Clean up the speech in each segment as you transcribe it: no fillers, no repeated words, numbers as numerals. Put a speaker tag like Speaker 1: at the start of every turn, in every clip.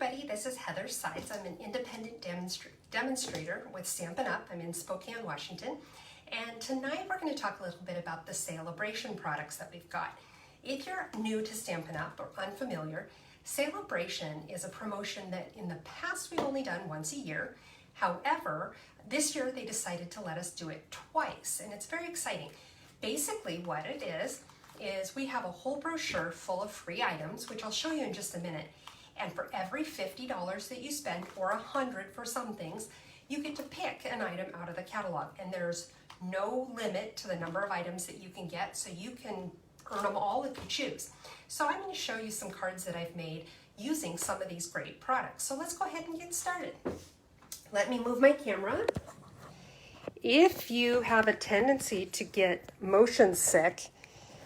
Speaker 1: everybody, this is Heather Sides. I'm an independent demonstrator with Stampin' Up! I'm in Spokane, Washington. And tonight we're going to talk a little bit about the Sale-a-Bration products that we've got. If you're new to Stampin' Up! Or unfamiliar, Sale-a-Bration is a promotion that in the past we've only done once a year. However, this year they decided to let us do it twice, and it's very exciting. Basically what it is we have a whole brochure full of free items, which I'll show you in just a minute. And for every $50 that you spend, or $100 for some things, you get to pick an item out of the catalog. And there's no limit to the number of items that you can get, so you can earn them all if you choose. So I'm going to show you some cards that I've made using some of these great products. So let's go ahead and get started. Let me move my camera. If you have a tendency to get motion sick,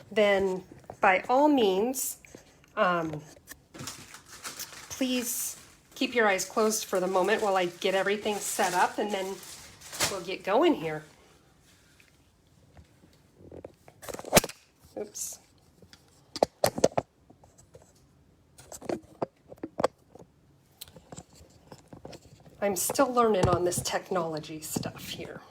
Speaker 1: then by all means, please keep your eyes closed for the moment while I get everything set up, and then we'll get going here. Oops. I'm still learning on this technology stuff here.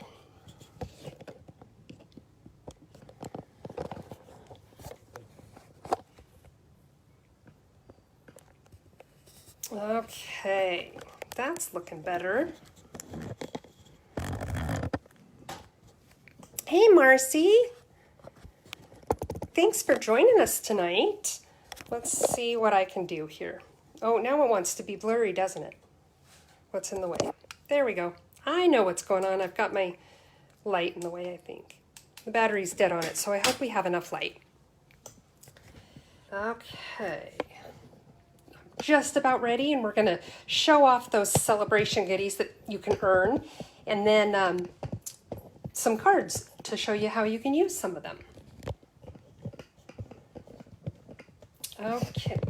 Speaker 1: Okay, that's looking better. Hey, Marcy. Thanks for joining us tonight. Let's see what I can do here. Oh, now it wants to be blurry, doesn't it? What's in the way? There we go. I know what's going on. I've got my light in the way, I think. The battery's dead on it, so I hope we have enough light. Okay. Just about ready, and we're going to show off those Sale-a-Bration goodies that you can earn, and then some cards to show you how you can use some of them. Okay.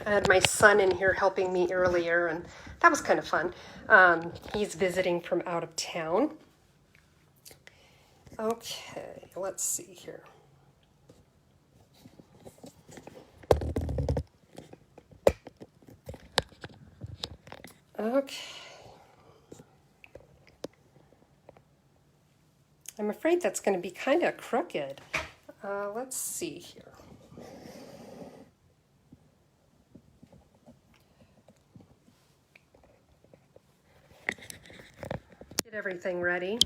Speaker 1: I had my son in here helping me earlier, and that was kind of fun. He's visiting from out of town. Okay, let's see here. Okay. I'm afraid that's going to be kind of crooked. Let's see here. Get everything ready.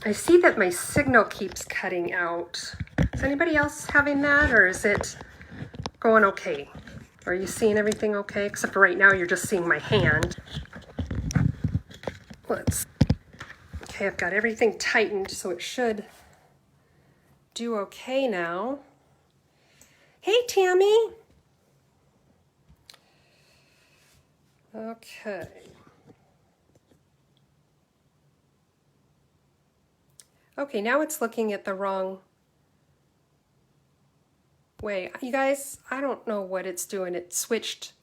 Speaker 1: I see that my signal keeps cutting out. Is anybody else having that, or is it going okay? Are you seeing everything okay? Except for right now, you're just seeing my hand. Okay, I've got everything tightened, so it should do okay now. Hey, Tammy. Okay. Okay, now it's looking at the wrong way. You guys, I don't know what it's doing. It switched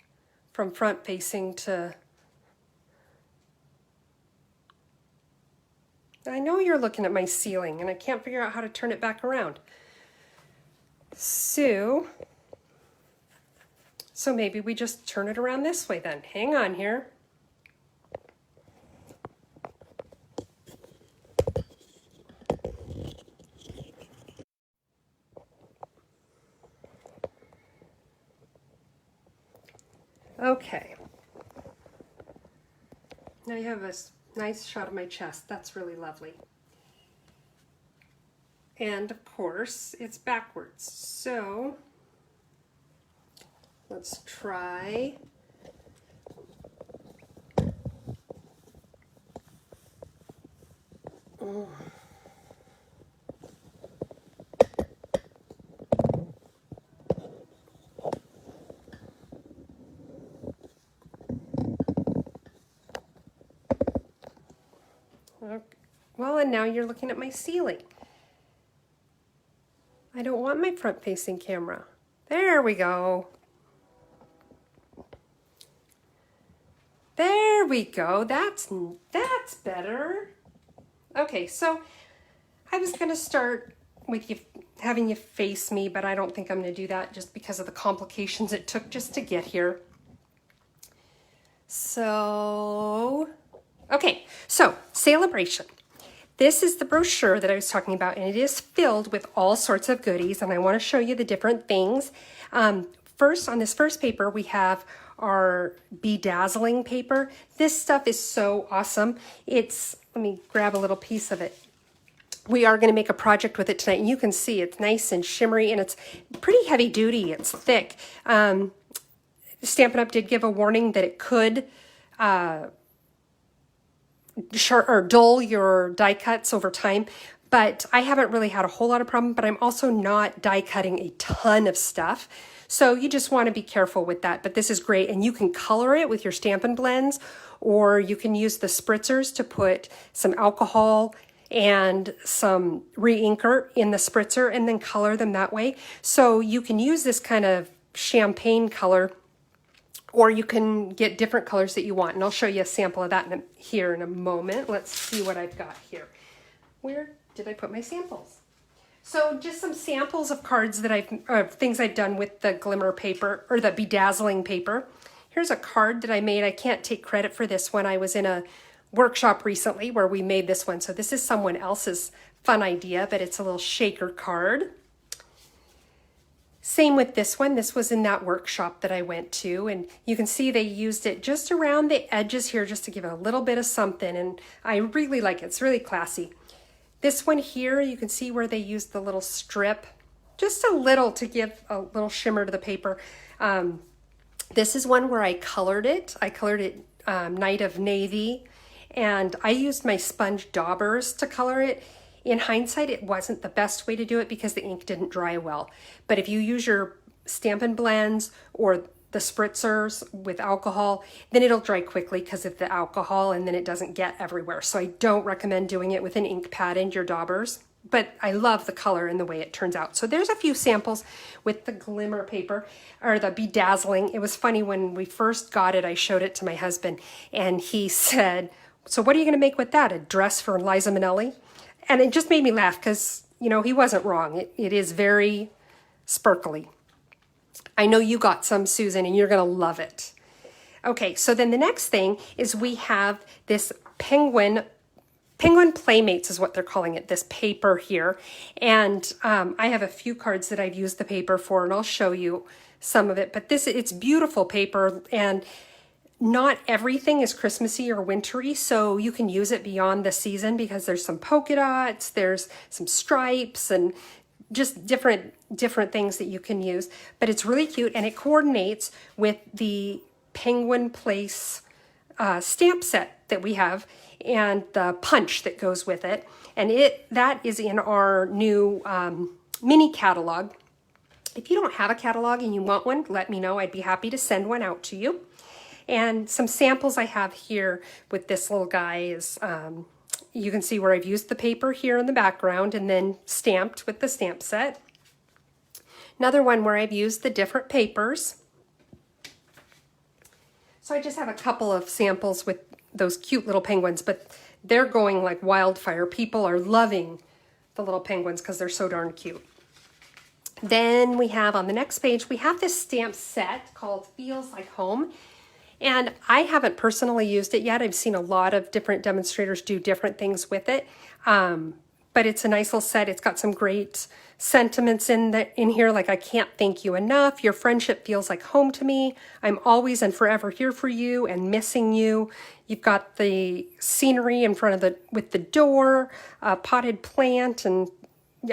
Speaker 1: from front facing to... I know you're looking at my ceiling, and I can't figure out how to turn it back around. So maybe we just turn it around this way then. Hang on here. Okay. Now you have a nice shot of my chest. That's really lovely. And of course, it's backwards. So let's try. Oh. Okay. Well, and now you're looking at my ceiling. I don't want my front-facing camera. There we go. There we go. That's better. Okay, so I was going to start with you having you face me, but I don't think I'm going to do that just because of the complications it took just to get here. So, okay, so Sale-a-Bration. This is the brochure that I was talking about, and it is filled with all sorts of goodies, and I want to show you the different things. First, on this first paper, we have our bedazzling paper. This stuff is so awesome. Let me grab a little piece of it. We are going to make a project with it tonight, and you can see it's nice and shimmery, and it's pretty heavy duty. It's thick. Stampin' Up! Did give a warning that it could dull your die cuts over time, but I haven't really had a whole lot of problem, but I'm also not die cutting a ton of stuff. So you just want to be careful with that, but this is great, and you can color it with your Stampin' Blends, or you can use the spritzers to put some alcohol and some re-inker in the spritzer and then color them that way. So you can use this kind of champagne color, or you can get different colors that you want. And I'll show you a sample of that here in a moment. Let's see what I've got here. Where did I put my samples? So just some samples of cards that things I've done with the glimmer paper or the bedazzling paper. Here's a card that I made. I can't take credit for this one. I was in a workshop recently where we made this one. So this is someone else's fun idea, but it's a little shaker card. Same with this one. This was in that workshop that I went to, and you can see they used it just around the edges here just to give it a little bit of something, and I really like it. It's really classy. This one here, you can see where they used the little strip, just a little to give a little shimmer to the paper. This is one where I colored it. I colored it Night of Navy, and I used my sponge daubers to color it. In hindsight, it wasn't the best way to do it because the ink didn't dry well. But if you use your Stampin' Blends or the spritzers with alcohol, then it'll dry quickly because of the alcohol, and then it doesn't get everywhere. So I don't recommend doing it with an ink pad and your daubers. But I love the color and the way it turns out. So there's a few samples with the glimmer paper or the bedazzling. It was funny when we first got it, I showed it to my husband and he said, "So what are you going to make with that? A dress for Liza Minnelli?" And it just made me laugh because, you know, he wasn't wrong. It is very sparkly. I know you got some, Susan, and you're going to love it. Okay, so then the next thing is we have this Penguin Playmates is what they're calling it, this paper here. And I have a few cards that I've used the paper for, and I'll show you some of it. But it's beautiful paper, and not everything is Christmassy or wintry, so you can use it beyond the season because there's some polka dots, there's some stripes, and just different things that you can use. But it's really cute, and it coordinates with the Penguin Place stamp set that we have and the punch that goes with it. And that is in our new mini catalog. If you don't have a catalog and you want one, let me know. I'd be happy to send one out to you. And some samples I have here with this little guy is, you can see where I've used the paper here in the background and then stamped with the stamp set. Another one where I've used the different papers. So I just have a couple of samples with those cute little penguins, but they're going like wildfire. People are loving the little penguins because they're so darn cute. Then we have on the next page, we have this stamp set called Feels Like Home. And I haven't personally used it yet. I've seen a lot of different demonstrators do different things with it. But it's a nice little set. It's got some great sentiments in here, like "I can't thank you enough. Your friendship feels like home to me. I'm always and forever here for you and missing you." You've got the scenery in front of with the door, a potted plant, and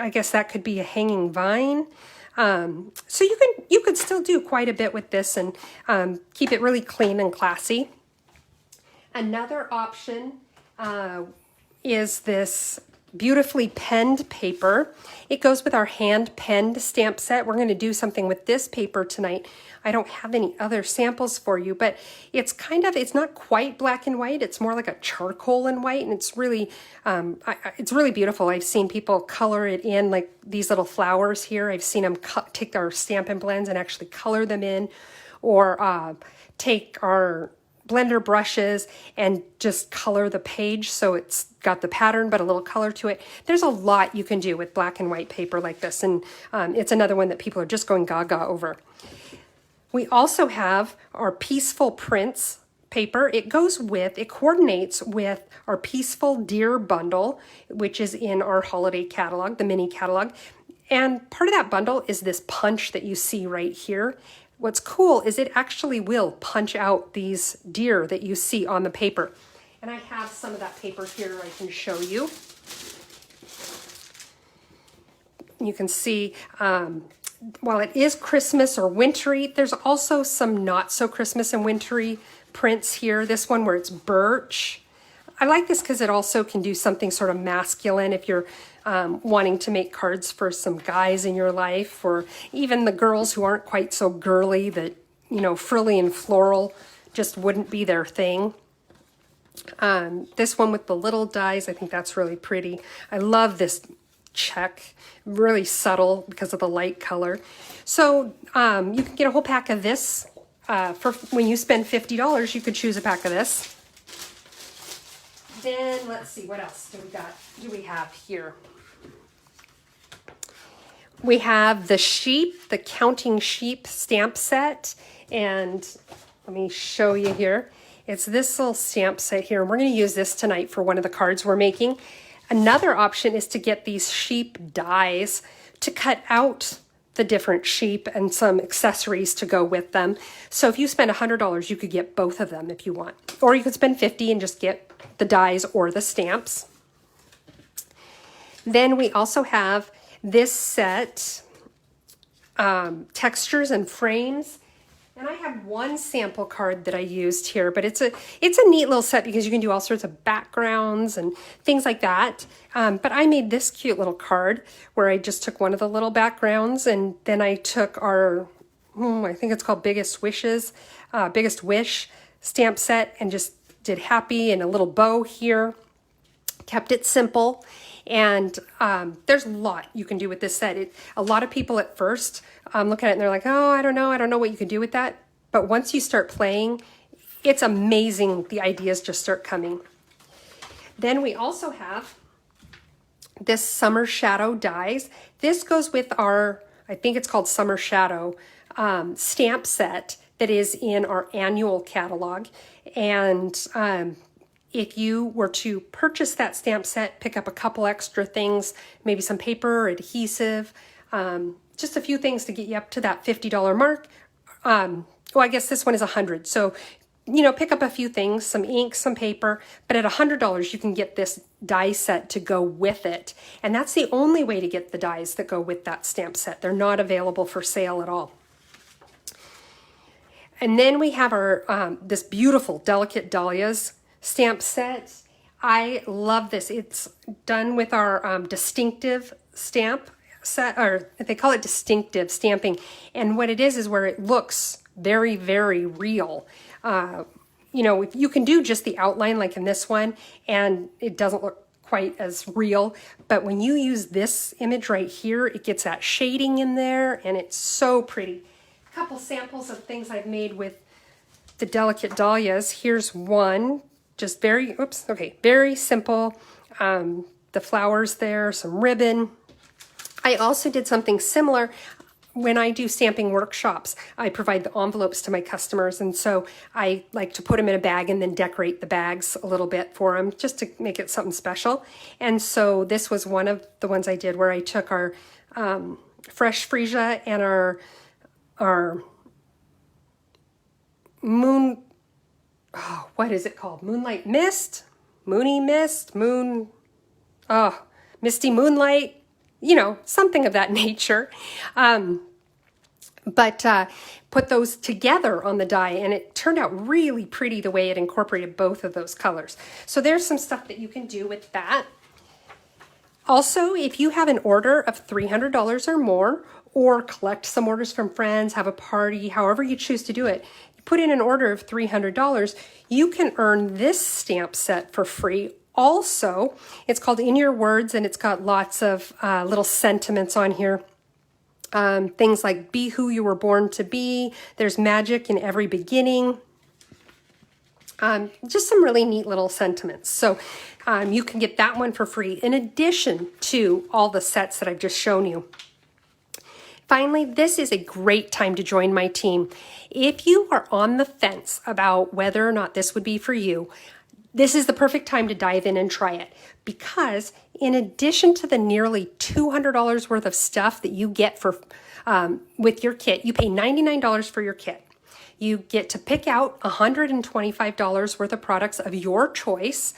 Speaker 1: I guess that could be a hanging vine. So you could still do quite a bit with this and keep it really clean and classy. Another option is this beautifully penned paper. It goes with our hand penned stamp set. We're going to do something with this paper tonight. I don't have any other samples for you, but it's it's not quite black and white. It's more like a charcoal and white, and it's really beautiful. I've seen people color it in, like these little flowers here. I've seen them take our Stampin' Blends and actually color them in, or take our blender brushes and just color the page so it's got the pattern but a little color to it. There's a lot you can do with black and white paper like this, and it's another one that people are just going gaga over. We also have our Peaceful Prints paper. It coordinates with our Peaceful Deer bundle, which is in our holiday catalog, the mini catalog. And part of that bundle is this punch that you see right here. What's cool is it actually will punch out these deer that you see on the paper. And I have some of that paper here I can show you. You can see, while it is Christmas or wintry, there's also some not so Christmas and wintry prints here. This one where it's birch. I like this because it also can do something sort of masculine if you're wanting to make cards for some guys in your life, or even the girls who aren't quite so girly that, frilly and floral just wouldn't be their thing. This one with the little dies, I think that's really pretty. I love this check, really subtle because of the light color. So you can get a whole pack of this. For when you spend $50, you could choose a pack of this. Then let's see, what else do we have here? We have the Counting Sheep stamp set, and let me show you here. It's this little stamp set here, and we're going to use this tonight for one of the cards we're making. Another option is to get these sheep dies to cut out the different sheep and some accessories to go with them. So if you spend $100, you could get both of them if you want. Or you could spend $50 and just get the dies or the stamps. Then we also have this set, Textures and Frames. And I have one sample card that I used here, but it's a neat little set because you can do all sorts of backgrounds and things like that. But I made this cute little card where I just took one of the little backgrounds, and then I took our, I think it's called Biggest Wish stamp set, and just did happy and a little bow here. Kept it simple. And there's a lot you can do with this set. A lot of people at first look at it and they're like, oh, I don't know what you can do with that. But once you start playing, it's amazing. The ideas just start coming. Then we also have this Summer Shadow dies. This goes with our, I think it's called Summer Shadow stamp set that is in our annual catalog. And if you were to purchase that stamp set, pick up a couple extra things, maybe some paper, adhesive, just a few things to get you up to that $50 mark. Well, I guess this one is $100. So, pick up a few things, some ink, some paper, but at $100, you can get this die set to go with it. And that's the only way to get the dies that go with that stamp set. They're not available for sale at all. And then we have our this beautiful Delicate Dahlias stamp set. I love this. It's done with our distinctive stamp set, or they call it distinctive stamping. And what it is where it looks very, very real. You can do just the outline like in this one, and it doesn't look quite as real. But when you use this image right here, it gets that shading in there, and it's so pretty. A couple samples of things I've made with the Delicate Dahlias. Here's one. Just very simple. The flowers there, some ribbon. I also did something similar when I do stamping workshops. I provide the envelopes to my customers, and so I like to put them in a bag and then decorate the bags a little bit for them just to make it something special. And so this was one of the ones I did where I took our fresh freesia and our moon, what is it called? Moonlight Mist? Moony Mist? Misty Moonlight? Something of that nature. But put those together on the die, and it turned out really pretty the way it incorporated both of those colors. So there's some stuff that you can do with that. Also, if you have an order of $300 or more, or collect some orders from friends, have a party, however you choose to do it, you put in an order of $300, you can earn this stamp set for free. Also, it's called In Your Words, and it's got lots of little sentiments on here. Things like be who you were born to be. There's magic in every beginning. Just some really neat little sentiments. So you can get that one for free in addition to all the sets that I've just shown you. Finally, this is a great time to join my team. If you are on the fence about whether or not this would be for you, this is the perfect time to dive in and try it, because in addition to the nearly $200 worth of stuff that you get for with your kit, you pay $99 for your kit. You get to pick out $125 worth of products of your choice,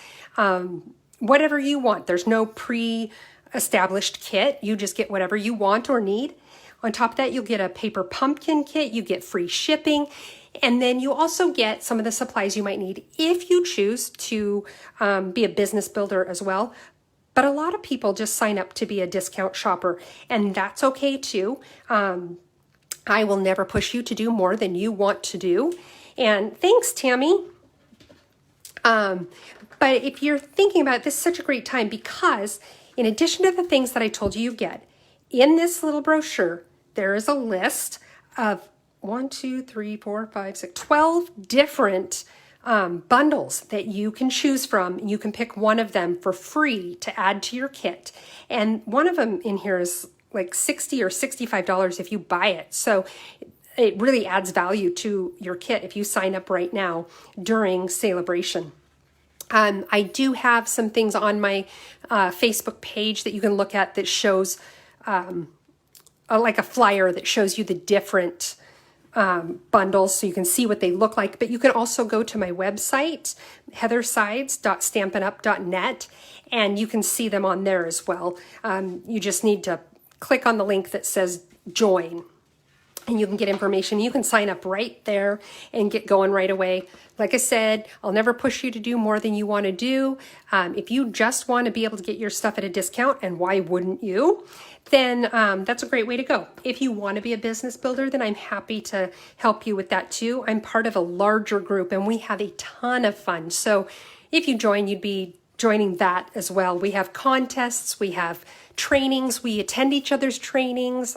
Speaker 1: whatever you want. There's no pre-established kit. You just get whatever you want or need. On top of that, you'll get a paper pumpkin kit. You get free shipping. And then you also get some of the supplies you might need if you choose to be a business builder as well. But a lot of people just sign up to be a discount shopper, and that's okay too. I will never push you to do more than you want to do. And thanks, Tammy. But if you're thinking about it, this is such a great time, because in addition to the things that I told you get, in this little brochure, there is a list of 12 different bundles that you can choose from. You can pick one of them for free to add to your kit. And one of them in here is like $60 or $65 if you buy it. So it really adds value to your kit if you sign up right now during Sale-a-Bration. I do have some things on my Facebook page that you can look at that shows like a flyer that shows you the different bundles so you can see what they look like. But you can also go to my website, heathersides.stampinup.net, and you can see them on there as well. You just need to click on the link that says join, and you can get information. You can sign up right there and get going right away. Like I said, I'll never push you to do more than you want to do. If you just want to be able to get your stuff at a discount, and why wouldn't you, then that's a great way to go. If you want to be a business builder, then I'm happy to help you with that too. I'm part of a larger group, and we have a ton of fun. So if you join, you'd be joining that as well. We have contests, we have trainings, we attend each other's trainings,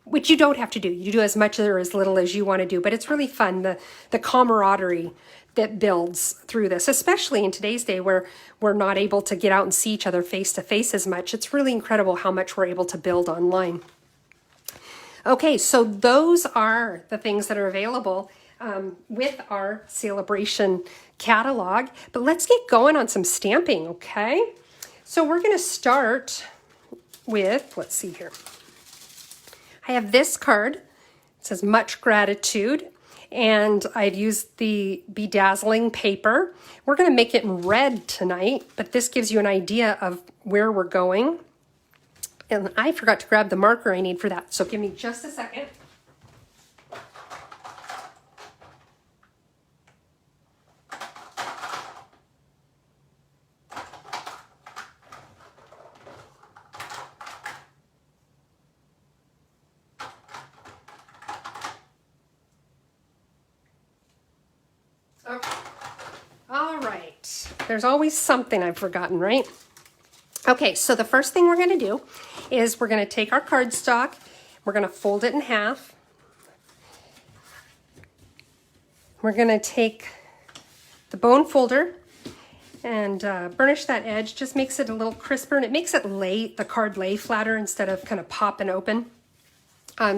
Speaker 1: which you don't have to do. You do as much or as little as you want to do, but it's really fun, the camaraderie that builds through this, especially in today's day where we're not able to get out and see each other face to face as much. It's really incredible how much we're able to build online. Okay, so those are the things that are available with our Sale-a-Bration catalog, but let's get going on some stamping, okay? So we're gonna start with, let's see here. I have this card. It says much gratitude, and I've used the bedazzling paper. We're going to make it in red tonight, but this gives you an idea of where we're going. And I forgot to grab the marker I need for that, so give me just a second. Okay. All right. There's always something I've forgotten, right? Okay, so the first thing we're going to do is we're going to take our cardstock, we're going to fold it in half. We're going to take the bone folder and burnish that edge. Just makes it a little crisper, and it makes it the card lay flatter instead of kind of popping open.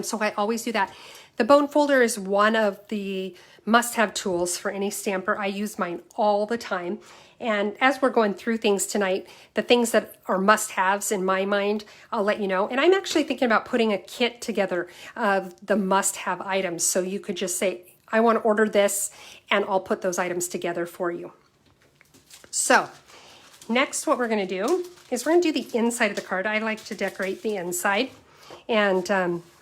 Speaker 1: So I always do that. The bone folder is one of the must-have tools for any stamper. I use mine all the time. And as we're going through things tonight, the things that are must-haves in my mind, I'll let you know. And I'm actually thinking about putting a kit together of the must-have items. So you could just say, I want to order this, and I'll put those items together for you. So next, what we're going to do is we're going to do the inside of the card. I like to decorate the inside. And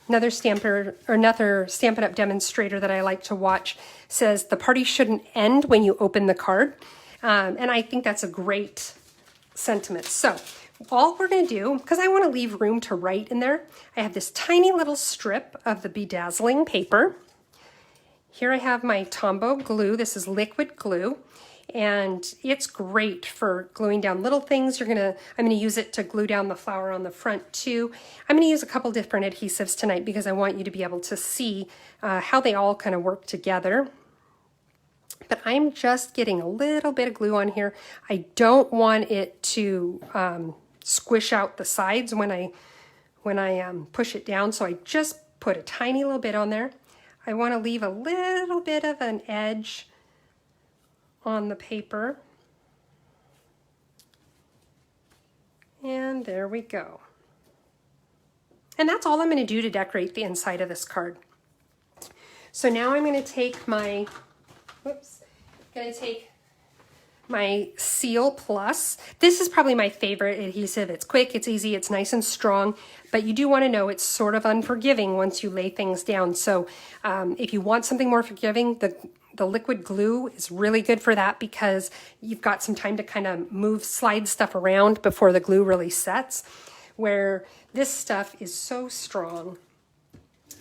Speaker 1: another Stampin' Up! Demonstrator that I like to watch says the party shouldn't end when you open the card. And I think that's a great sentiment. So all we're going to do, because I want to leave room to write in there, I have this tiny little strip of the bedazzling paper. Here I have my Tombow glue. This is liquid glue, and it's great for gluing down little things. I'm gonna use it to glue down the flower on the front too. I'm gonna use a couple different adhesives tonight because I want you to be able to see how they all kind of work together. But I'm just getting a little bit of glue on here. I don't want it to squish out the sides when I push it down, so I just put a tiny little bit on there. I want to leave a little bit of an edge on the paper. And there we go. And that's all I'm going to do to decorate the inside of this card. So now I'm going to take my, Seal Plus. This is probably my favorite adhesive. It's quick, it's easy, it's nice and strong, but you do want to know it's sort of unforgiving once you lay things down. So if you want something more forgiving, the liquid glue is really good for that because you've got some time to kind of slide stuff around before the glue really sets, where this stuff is so strong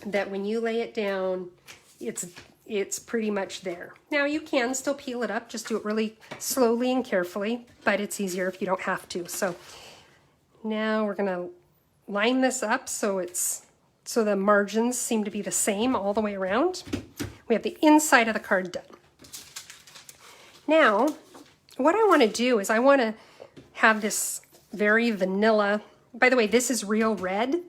Speaker 1: that when you lay it down, it's pretty much there. Now you can still peel it up, just do it really slowly and carefully, but it's easier if you don't have to. So now we're gonna line this up so the margins seem to be the same all the way around. We have the inside of the card done. Now, what I wanna do is I wanna have this very vanilla, by the way, this is real red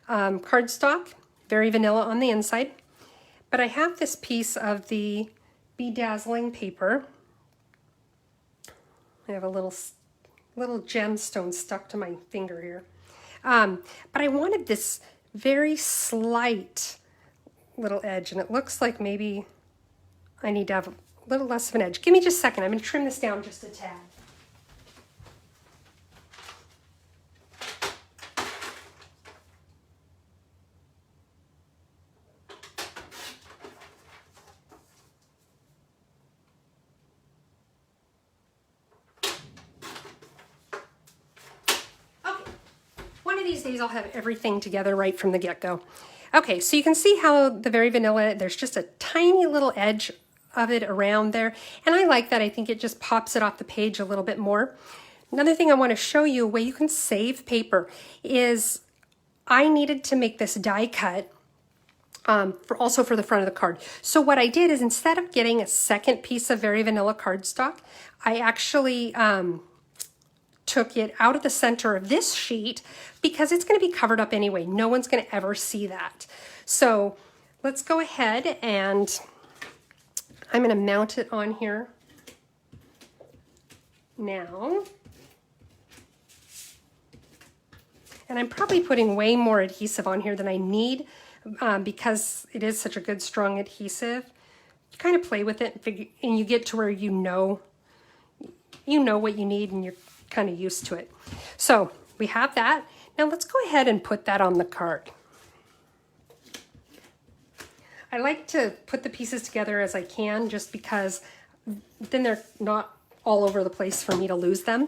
Speaker 1: cardstock, very vanilla on the inside. But I have this piece of the bedazzling paper. I have a little gemstone stuck to my finger here. But I wanted this very slight little edge, and it looks like maybe I need to have a little less of an edge. Give me just a second. I'm going to trim this down just a tad. These days I'll have everything together right from the get-go. Okay, so you can see how the very vanilla, there's just a tiny little edge of it around there, and I like that. I think it just pops it off the page a little bit more. Another thing I want to show you, a way you can save paper, is I needed to make this die cut also for the front of the card. So what I did is, instead of getting a second piece of very vanilla cardstock, I actually took it out of the center of this sheet because it's going to be covered up anyway. No one's going to ever see that. So let's go ahead and I'm going to mount it on here now. And I'm probably putting way more adhesive on here than I need because it is such a good strong adhesive. You kind of play with it and you get to where you know what you need and you're kind of used to it. So we have that. Now let's go ahead and put that on the card. I like to put the pieces together as I can, just because then they're not all over the place for me to lose them.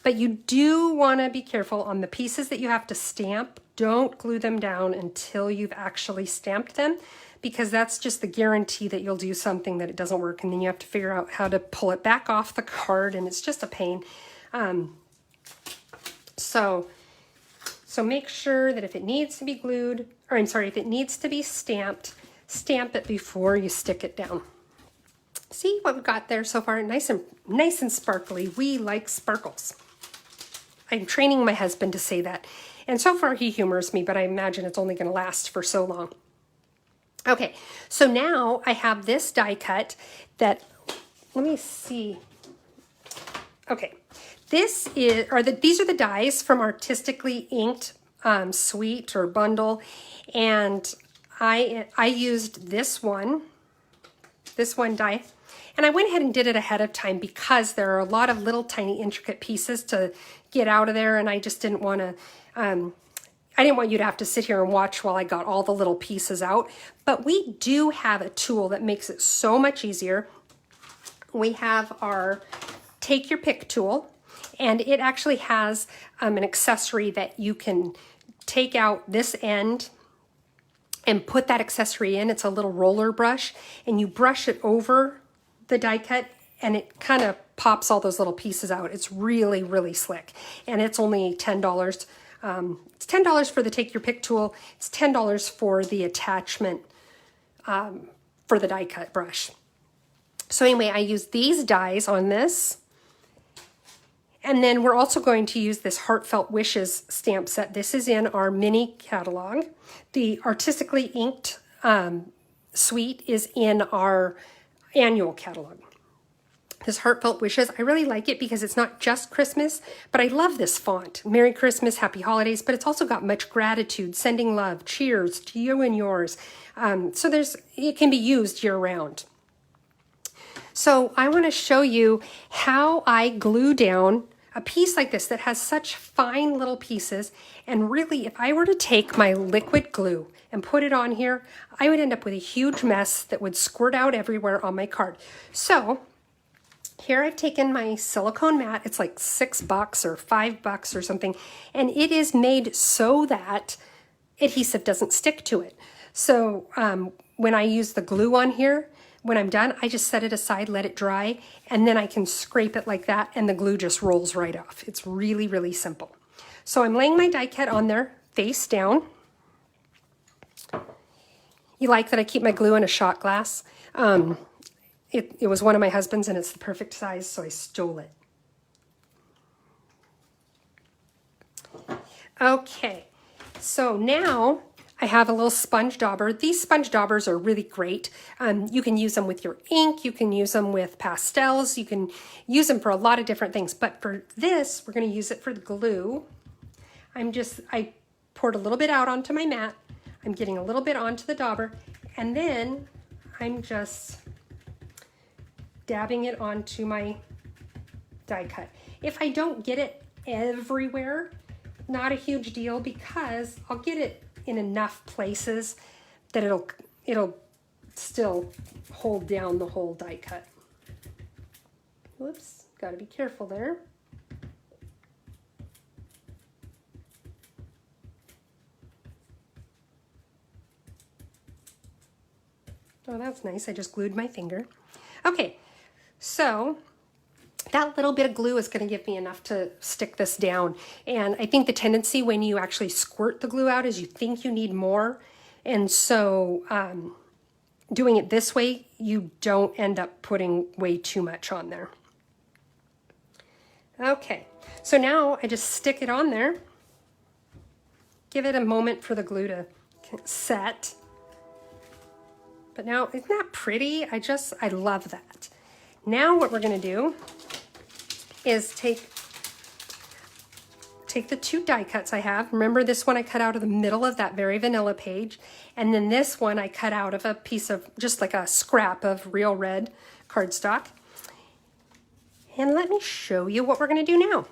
Speaker 1: But you do want to be careful on the pieces that you have to stamp. Don't glue them down until you've actually stamped them, because that's just the guarantee that you'll do something that it doesn't work, and then you have to figure out how to pull it back off the card, and it's just a pain. So make sure that if it needs to be glued, or I'm sorry, if it needs to be stamped, stamp it before you stick it down. See what we've got there so far? Nice and sparkly. We like sparkles. I'm training my husband to say that. And so far he humors me, but I imagine it's only going to last for so long. Okay, so now I have this die cut that, let me see. Okay, these are the dies from Artistically Inked Suite or Bundle, and I used this one die, and I went ahead and did it ahead of time because there are a lot of little tiny intricate pieces to get out of there, and I just didn't want to, I didn't want you to have to sit here and watch while I got all the little pieces out. But we do have a tool that makes it so much easier. We have our Take Your Pick tool, And it actually has an accessory that you can take out this end and put that accessory in. It's a little roller brush, and you brush it over the die cut, and it kind of pops all those little pieces out. It's really, really slick, and it's only $10. It's $10 for the take your pick tool. It's $10 for the attachment for the die cut brush. So anyway, I use these dies on this. And then we're also going to use this Heartfelt Wishes stamp set. This is in our mini catalog. The Artistically Inked suite is in our annual catalog. This Heartfelt Wishes, I really like it because it's not just Christmas, but I love this font. Merry Christmas, Happy Holidays, but it's also got much gratitude, sending love, cheers to you and yours. So it can be used year round. So I want to show you how I glue down a piece like this that has such fine little pieces. And really, if I were to take my liquid glue and put it on here, I would end up with a huge mess that would squirt out everywhere on my card. So here I've taken my silicone mat. It's like $6 or $5 or something. And it is made so that adhesive doesn't stick to it. So when I use the glue on here, when I'm done, I just set it aside, let it dry, and then I can scrape it like that, and the glue just rolls right off. It's really, really simple. So I'm laying my die cut on there, face down. You like that I keep my glue in a shot glass? It was one of my husband's, and it's the perfect size, so I stole it. Okay, so now I have a little sponge dauber. These sponge daubers are really great. You can use them with your ink. You can use them with pastels. You can use them for a lot of different things. But for this, we're going to use it for the glue. I poured a little bit out onto my mat. I'm getting a little bit onto the dauber. And then I'm just dabbing it onto my die cut. If I don't get it everywhere, not a huge deal, because I'll get it in enough places that it'll still hold down the whole die cut. Whoops, gotta be careful there. Oh, that's nice. I just glued my finger. Okay, so that little bit of glue is going to give me enough to stick this down. And I think the tendency when you actually squirt the glue out is you think you need more. And so doing it this way, you don't end up putting way too much on there. Okay, so now I just stick it on there. Give it a moment for the glue to set. But now, isn't that pretty? I love that. Now what we're going to do is take the two die cuts I have. Remember, this one I cut out of the middle of that very vanilla page, and then this one I cut out of a piece of, just like a scrap of real red cardstock. And let me show you what we're going to do now.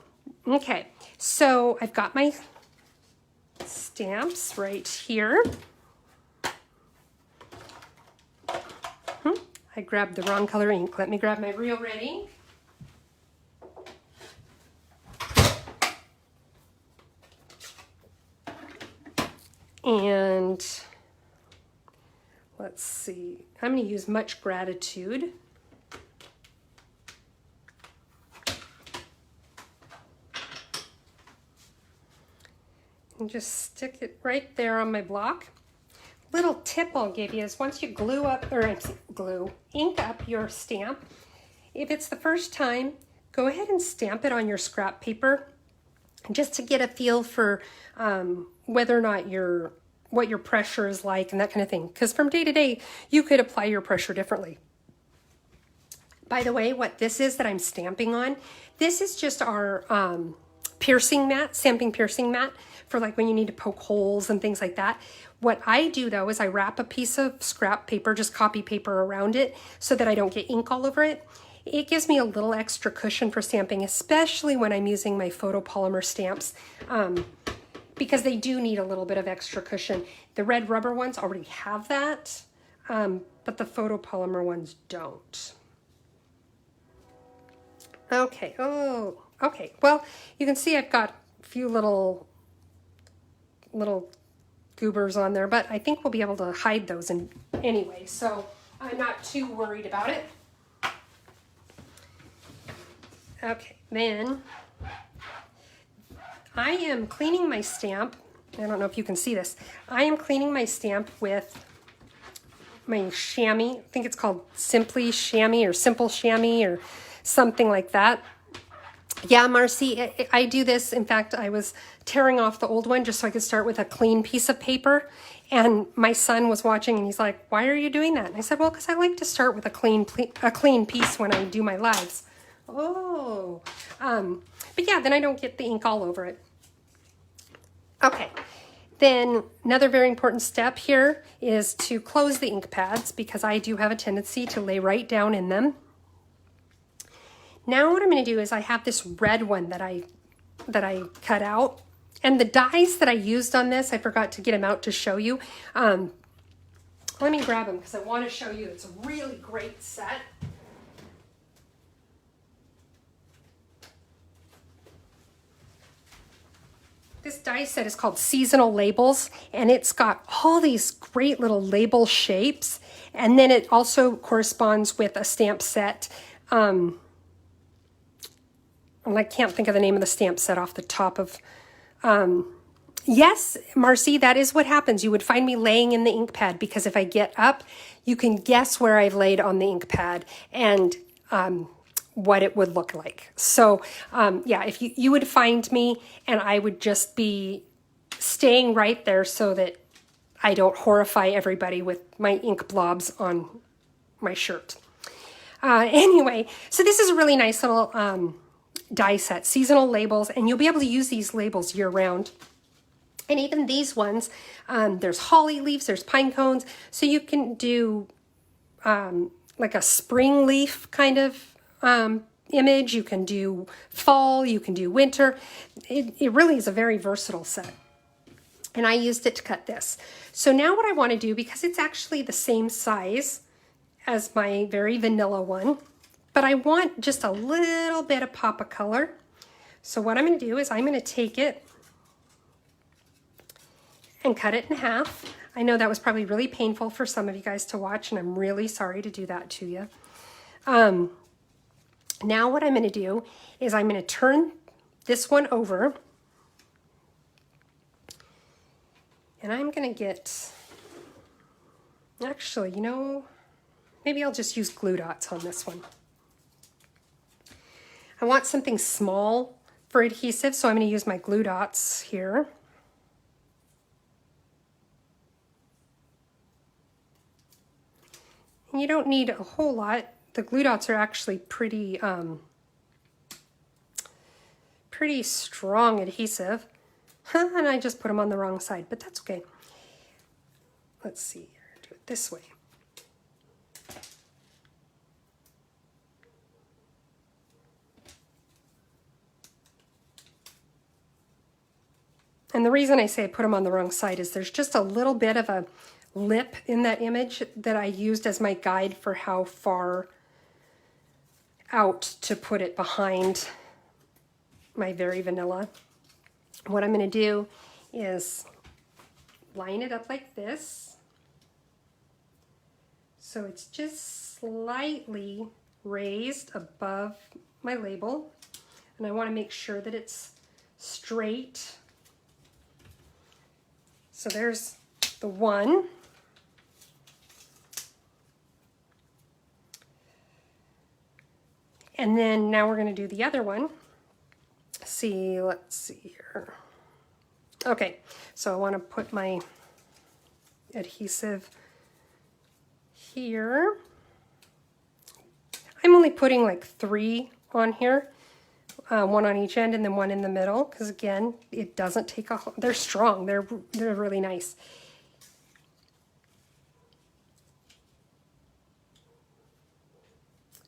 Speaker 1: Okay, so I've got my stamps right here. I grabbed the wrong color ink. Let me grab my real red ink. And let's see, I'm going to use Much Gratitude. And just stick it right there on my block. Little tip I'll give you is once you ink up your stamp, if it's the first time, go ahead and stamp it on your scrap paper just to get a feel for whether or not what your pressure is like and that kind of thing. Because from day to day, you could apply your pressure differently. By the way, what this is that I'm stamping on, this is just our piercing mat, stamping piercing mat for like when you need to poke holes and things like that. What I do though is I wrap a piece of scrap paper, just copy paper around it so that I don't get ink all over it. It gives me a little extra cushion for stamping, especially when I'm using my photopolymer stamps, because they do need a little bit of extra cushion. The red rubber ones already have that, but the photopolymer ones don't. Okay, oh, Okay, well, you can see I've got a few little goobers on there, but I think we'll be able to hide those anyway, so I'm not too worried about it. Okay, then I am cleaning my stamp. I don't know if you can see this. I am cleaning my stamp with my chamois. I think it's called Simply Chamois or Simple Chamois or something like that. Yeah, Marcy, I do this. In fact, I was tearing off the old one just so I could start with a clean piece of paper. And my son was watching and he's like, "Why are you doing that?" And I said, "Well, because I like to start with a clean piece when I do my lives." Oh, but yeah, then I don't get the ink all over it. Okay, then another very important step here is to close the ink pads because I do have a tendency to lay right down in them. Now what I'm going to do is I have this red one that I cut out, and the dies that I used on this, I forgot to get them out to show you. Let me grab them because I want to show you. It's a really great set. This die set is called Seasonal Labels, and it's got all these great little label shapes, and then it also corresponds with a stamp set. And I can't think of the name of the stamp set off the top of... Yes, Marcy, that is what happens. You would find me laying in the ink pad because if I get up, you can guess where I've laid on the ink pad and what it would look like. So yeah, if you would find me and I would just be staying right there so that I don't horrify everybody with my ink blobs on my shirt. Anyway, so this is a really nice little die set, Seasonal Labels, and you'll be able to use these labels year round. And even these ones, there's holly leaves, there's pine cones, so you can do like a spring leaf kind of image. You can do fall, you can do winter. It really is a very versatile set. And I used it to cut this. So now what I want to do, because it's actually the same size as my very vanilla one, but I want just a little bit of pop of color. So what I'm going to do is I'm going to take it and cut it in half. I know that was probably really painful for some of you guys to watch, and I'm really sorry to do that to you. Now what I'm going to do is I'm going to turn this one over, and I'm going to get, actually, you know, maybe I'll just use glue dots on this one. I want something small for adhesive, so I'm going to use my glue dots here. And you don't need a whole lot. The glue dots are actually pretty strong adhesive. And I just put them on the wrong side, but that's okay. Let's see here, do it this way. And the reason I say I put them on the wrong side is there's just a little bit of a lip in that image that I used as my guide for how far out to put it behind my very vanilla. What I'm going to do is line it up like this. So it's just slightly raised above my label. And I want to make sure that it's straight. So there's the one. And then now we're going to do the other one. Let's see here. Okay, so I want to put my adhesive here. I'm only putting like 3 on here. One on each end and then one in the middle, because again, it doesn't take a, they're strong, they're really nice.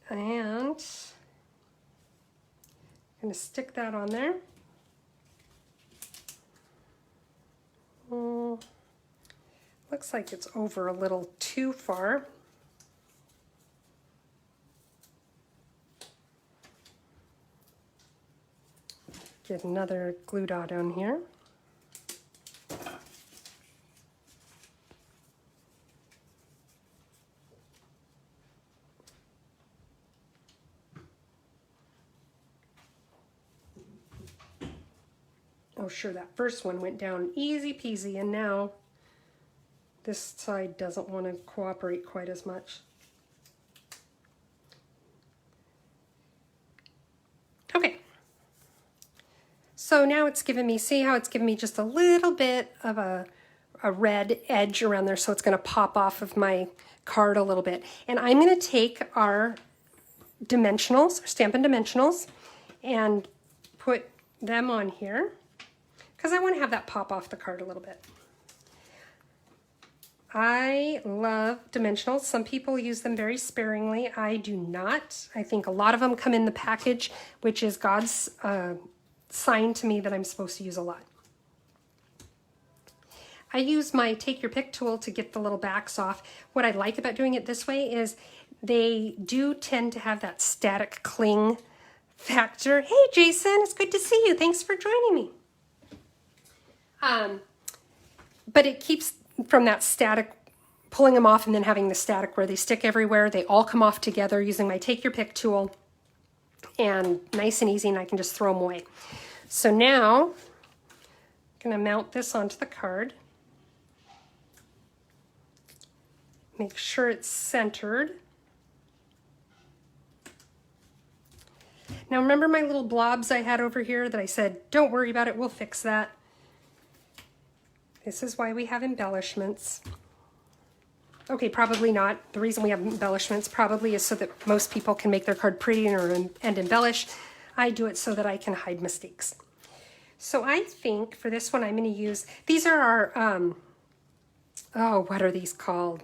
Speaker 1: And I'm going to stick that on there. Looks like it's over a little too far. get another glue dot on here. Oh, sure, that first one went down easy peasy, and now this side doesn't want to cooperate quite as much. Okay. So now it's given me, see how it's given me just a little bit of a red edge around there, so it's going to pop off of my card a little bit. And I'm going to take our dimensionals, our Stampin' Dimensionals, and put them on here, because I want to have that pop off the card a little bit. I love dimensionals. Some people use them very sparingly. I do not. I think a lot of them come in the package, which is God's sign to me that I'm supposed to use a lot. I use my Take Your Pick tool to get the little backs off. What I like about doing it this way is they do tend to have that static cling factor. Hey Jason, it's good to see you. Thanks for joining me. But it keeps from that static, pulling them off and then having the static where they stick everywhere. They all come off together using my Take Your Pick tool, and nice and easy, and I can just throw them away. So now I'm going to mount this onto the card. Make sure it's centered. Now remember my little blobs I had over here that I said, don't worry about it, we'll fix that. This is why we have embellishments. Okay, probably not. The reason we have embellishments probably is so that most people can make their card prettier and embellish. I do it so that I can hide mistakes. So I think for this one I'm going to use, these are our, oh, what are these called?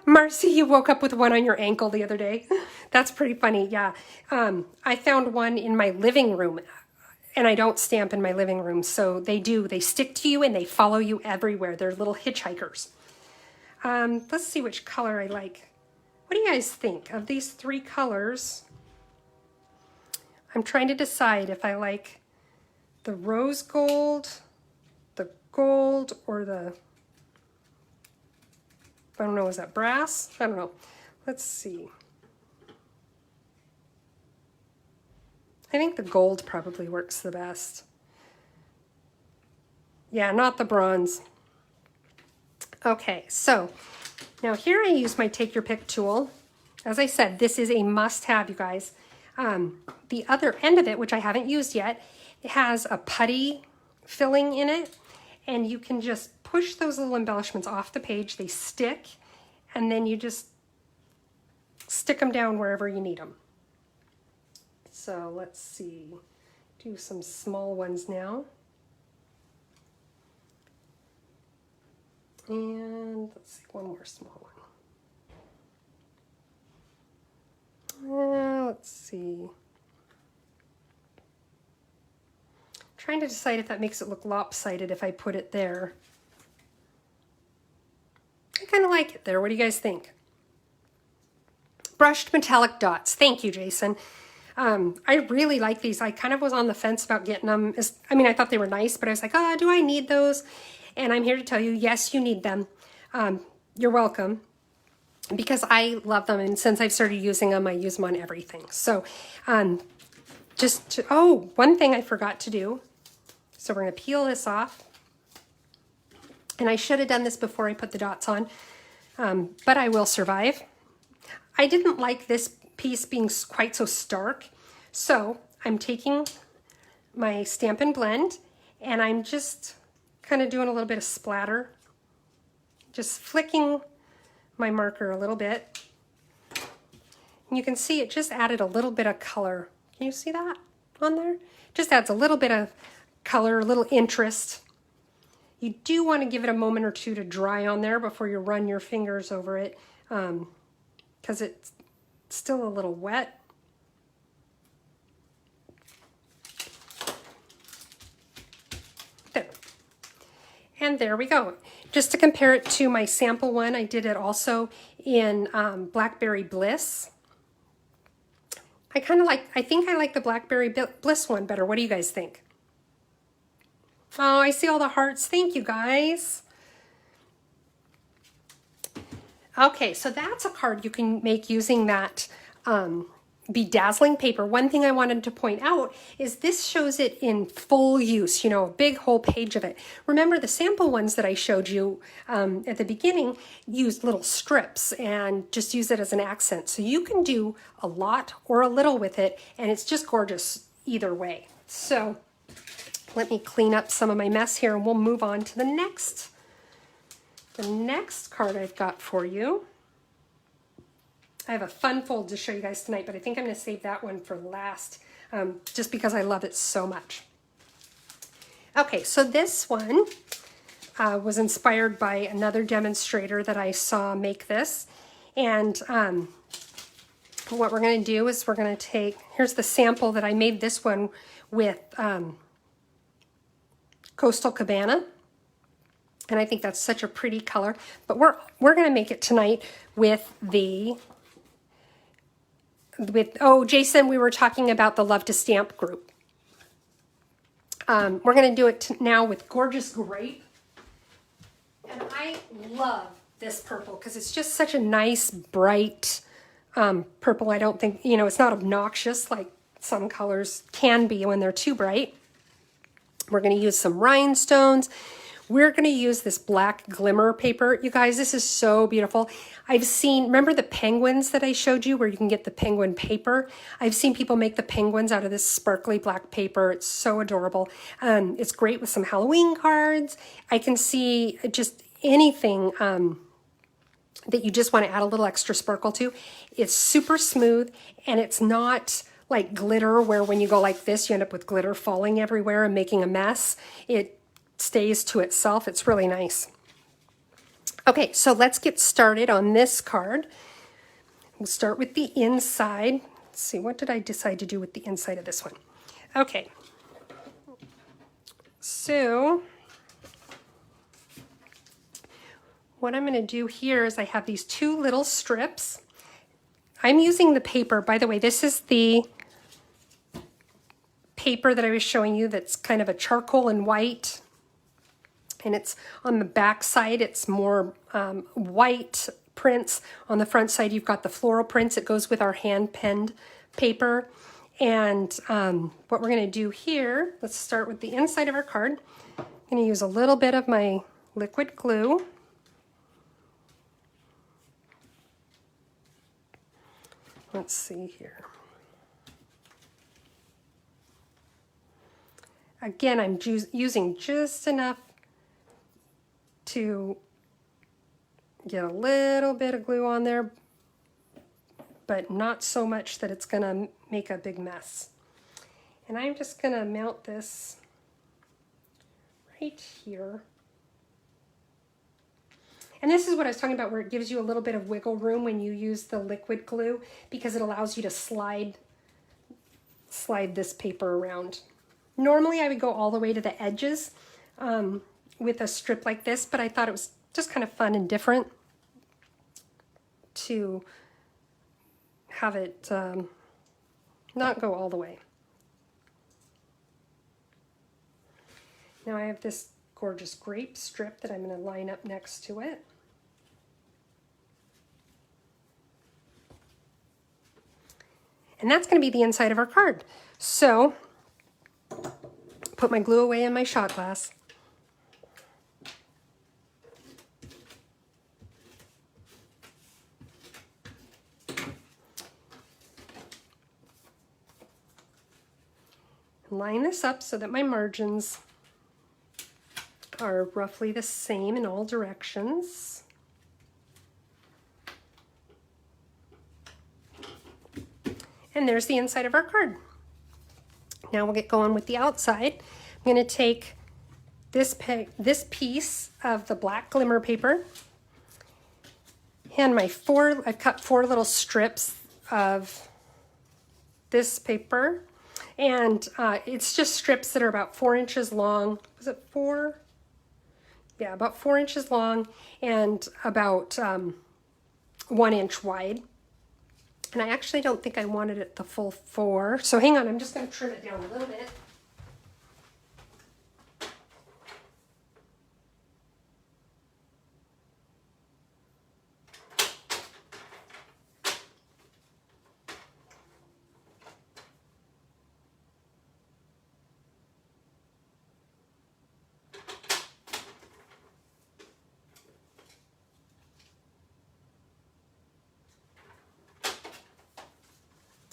Speaker 1: Marcy, you woke up with one on your ankle the other day. That's pretty funny, yeah. I found one in my living room. And I don't stamp in my living room, so they stick to you and they follow you everywhere. They're little hitchhikers. Let's see which color I like. What do you guys think of these three colors? I'm trying to decide if I like the rose gold, the gold, or the, I don't know, is that brass? I don't know. Let's see. I think the gold probably works the best. Yeah, not the bronze. Okay, so now here I use my Take Your Pick tool. As I said, this is a must-have, you guys. The other end of it, which I haven't used yet, it has a putty filling in it, and you can just push those little embellishments off the page. They stick, and then you just stick them down wherever you need them. So let's see, do some small ones now. And let's see, one more small one. Let's see. I'm trying to decide if that makes it look lopsided if I put it there. I kind of like it there. What do you guys think? Brushed metallic dots. Thank you, Jason. I really like these. I kind of was on the fence about getting them. I mean, I thought they were nice, but I was like, oh, do I need those? And I'm here to tell you, yes, you need them. You're welcome, because I love them. And since I've started using them, I use them on everything. So one thing I forgot to do. So we're going to peel this off. And I should have done this before I put the dots on, but I will survive. I didn't like this piece being quite so stark, so I'm taking my Stampin' Blend and I'm just kind of doing a little bit of splatter, just flicking my marker a little bit, and you can see it just added a little bit of color. Can you see that on there? Just adds a little bit of color, a little interest. You do want to give it a moment or two to dry on there before you run your fingers over it, because it's still a little wet. There. And there we go. Just to compare it to my sample one, I did it also in Blackberry Bliss. I think I like the Blackberry Bliss one better. What do you guys think? Oh, I see all the hearts. Thank you, guys. Okay, so that's a card you can make using that bedazzling paper. One thing I wanted to point out is this shows it in full use, you know, a big whole page of it. Remember the sample ones that I showed you at the beginning used little strips and just use it as an accent. So you can do a lot or a little with it, and it's just gorgeous either way. So let me clean up some of my mess here and we'll move on to the next card I've got for you. I have a fun fold to show you guys tonight, but I think I'm going to save that one for last, just because I love it so much. Okay, so this one was inspired by another demonstrator that I saw make this. And what we're going to do is we're going to take, here's the sample that I made this one with Coastal Cabana. And I think that's such a pretty color. But we're going to make it tonight with oh, Jason, we were talking about the Love to Stamp group. We're going to do it now with Gorgeous Grape. And I love this purple because it's just such a nice, bright purple. I don't think, you know, it's not obnoxious like some colors can be when they're too bright. We're going to use some rhinestones. We're going to use this black glimmer paper. You guys, this is so beautiful. I've seen, remember the penguins that I showed you where you can get the penguin paper? I've seen people make the penguins out of this sparkly black paper. It's so adorable. It's great with some Halloween cards. I can see just anything that you just want to add a little extra sparkle to. It's super smooth and it's not like glitter where when you go like this, you end up with glitter falling everywhere and making a mess. It stays to itself. It's really nice. Okay, so let's get started on this card. We'll start with the inside. Let's see, what did I decide to do with the inside of this one? Okay, so what I'm going to do here is I have these two little strips. I'm using the paper, by the way, this is the paper that I was showing you that's kind of a charcoal and white. And it's on the back side, it's more white prints. On the front side, you've got the floral prints. It goes with our hand-penned paper. And what we're going to do here, let's start with the inside of our card. I'm going to use a little bit of my liquid glue. Let's see here. Again, I'm using just enough to get a little bit of glue on there, but not so much that it's going to make a big mess. And I'm just going to mount this right here. And this is what I was talking about where it gives you a little bit of wiggle room when you use the liquid glue because it allows you to slide this paper around. Normally I would go all the way to the edges with a strip like this, but I thought it was just kind of fun and different to have it not go all the way. Now I have this gorgeous grape strip that I'm going to line up next to it. And that's going to be the inside of our card. So, put my glue away in my shot glass. Line this up so that my margins are roughly the same in all directions. And there's the inside of our card. Now we'll get going with the outside. I'm going to take this piece of the black glimmer paper and I've cut 4 little strips of this paper. And it's just strips that are about 4 inches long. Was it 4? Yeah, about 4 inches long and about 1 inch wide. And I actually don't think I wanted it the full 4. So hang on, I'm just going to trim it down a little bit.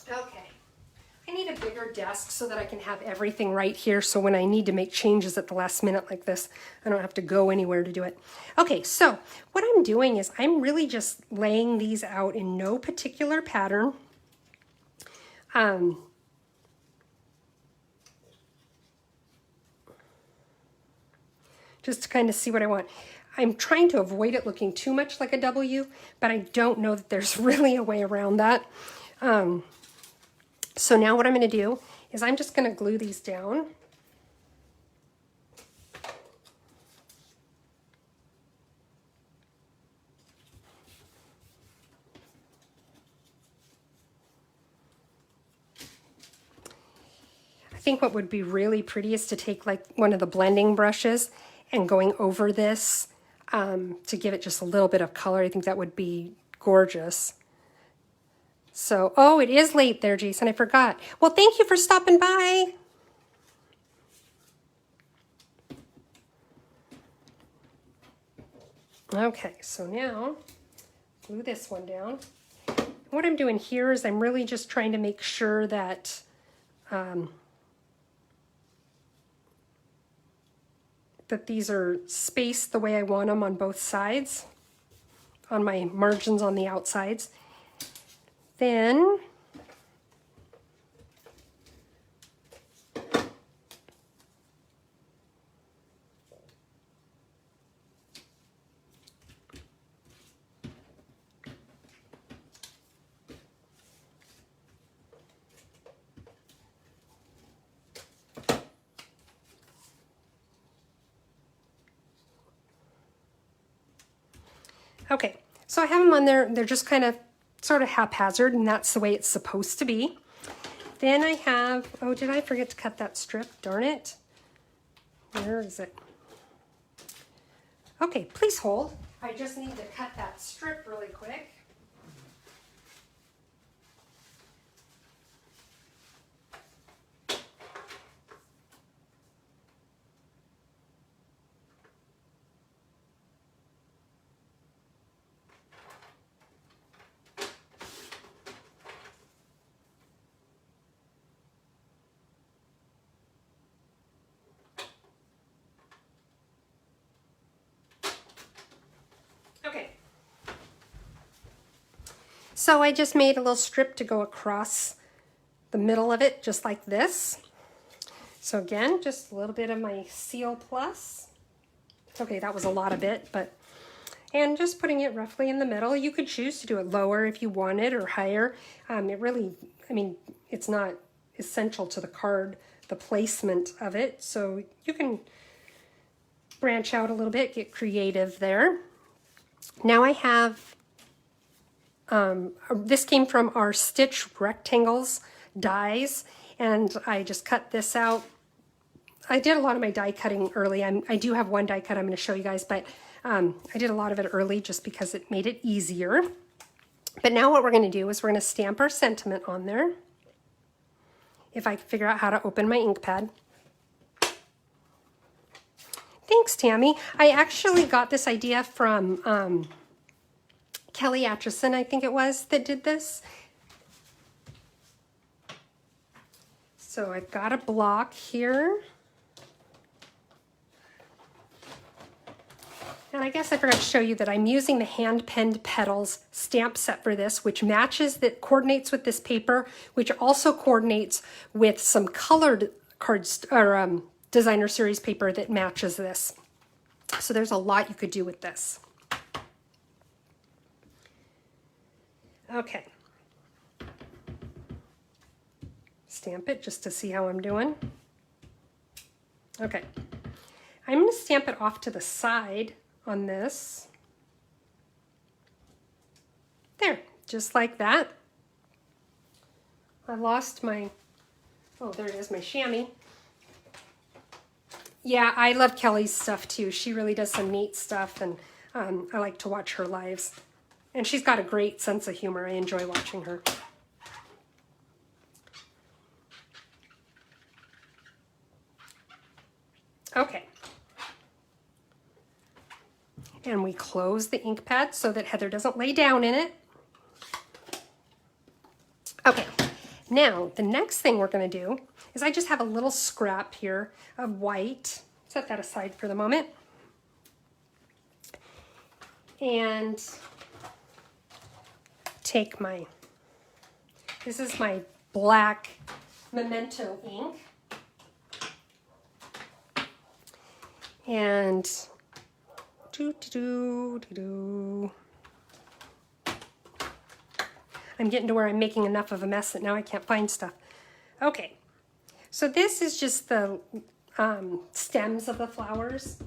Speaker 1: Okay, I need a bigger desk so that I can have everything right here, so when I need to make changes at the last minute like this, I don't have to go anywhere to do it. Okay, so what I'm doing is I'm really just laying these out in no particular pattern. Just to kind of see what I want. I'm trying to avoid it looking too much like a W, but I don't know that there's really a way around that. So now what I'm going to do is I'm just going to glue these down. I think what would be really pretty is to take like one of the blending brushes and going over this to give it just a little bit of color. I think that would be gorgeous. So, oh, it is late there, Jason. I forgot. Well, thank you for stopping by. Okay, so now glue this one down. What I'm doing here is I'm really just trying to make sure that that these are spaced the way I want them on both sides, on my margins on the outsides. Then okay, so I have them on there. They're just kind of sort of haphazard, and that's the way it's supposed to be. Then I have, oh, did I forget to cut that strip? Darn it. Where is it? Okay, please hold. I just need to cut that strip really quick. So I just made a little strip to go across the middle of it, just like this. So again, just a little bit of my Seal Plus. Okay, that was a lot of it, but, and just putting it roughly in the middle. You could choose to do it lower if you wanted, or higher. It really, I mean, it's not essential to the card, the placement of it. So you can branch out a little bit, get creative there. Now I have, this came from our Stitch Rectangles dies, and I just cut this out. I did a lot of my die cutting early. I do have one die cut I'm going to show you guys, but I did a lot of it early just because it made it easier. But now what we're going to do is we're going to stamp our sentiment on there. If I can figure out how to open my ink pad. Thanks, Tammy. I actually got this idea from Kelly Atchison, I think it was, that did this. So I've got a block here. And I guess I forgot to show you that I'm using the hand-penned petals stamp set for this, which matches, that coordinates with this paper, which also coordinates with some colored cards or designer series paper that matches this. So there's a lot you could do with this. Okay. Stamp it just to see how I'm doing. Okay. I'm going to stamp it off to the side on this. There, just like that. I lost my, oh, there it is, my chamois. Yeah, I love Kelly's stuff too. She really does some neat stuff, and I like to watch her lives. And she's got a great sense of humor. I enjoy watching her. Okay. And we close the ink pad so that Heather doesn't lay down in it. Okay, now the next thing we're going to do is I just have a little scrap here of white. Set that aside for the moment. And take my, this is my black Memento ink. And I'm getting to where I'm making enough of a mess that now I can't find stuff. Okay, so this is just the stems of the flowers.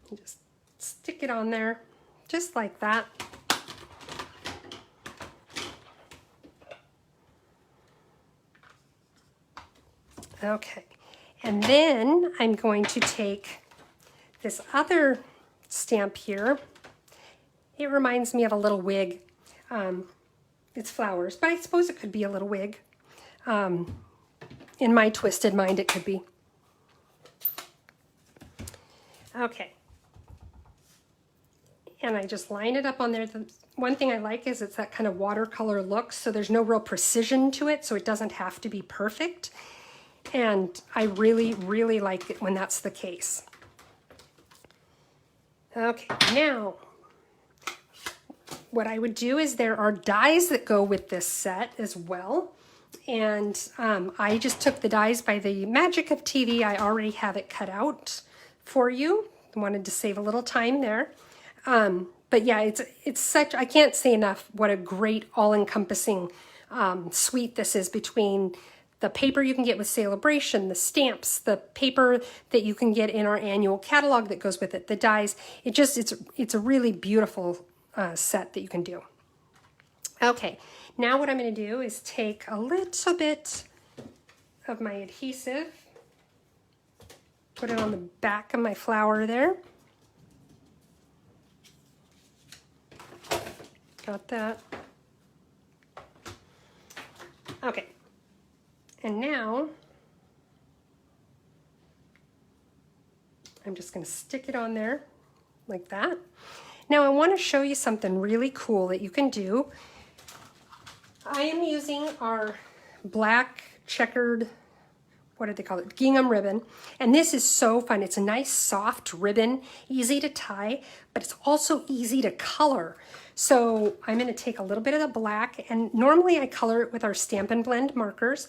Speaker 1: Just stick it on there, just like that. Okay, and then I'm going to take this other stamp here. It reminds me of a little wig. It's flowers, but I suppose it could be a little wig. In my twisted mind, it could be. Okay. And I just line it up on there. The one thing I like is it's that kind of watercolor look, so there's no real precision to it, so it doesn't have to be perfect. And I really, really like it when that's the case. Okay, now, what I would do is there are dies that go with this set as well. And I just took the dies by the magic of TV. I already have it cut out for you. I wanted to save a little time there. But yeah, it's such, I can't say enough what a great all-encompassing suite this is, between the paper you can get with Sale-a-Bration, the stamps, the paper that you can get in our annual catalog that goes with it, the dies. It's a really beautiful set that you can do. Okay, now what I'm going to do is take a little bit of my adhesive, put it on the back of my flower there. Got that. Okay. And now, I'm just going to stick it on there like that. Now I want to show you something really cool that you can do. I am using our black checkered, what did they call it? Gingham ribbon. And this is so fun. It's a nice soft ribbon, easy to tie, but it's also easy to color. So I'm going to take a little bit of the black, and normally I color it with our Stampin' Blend markers.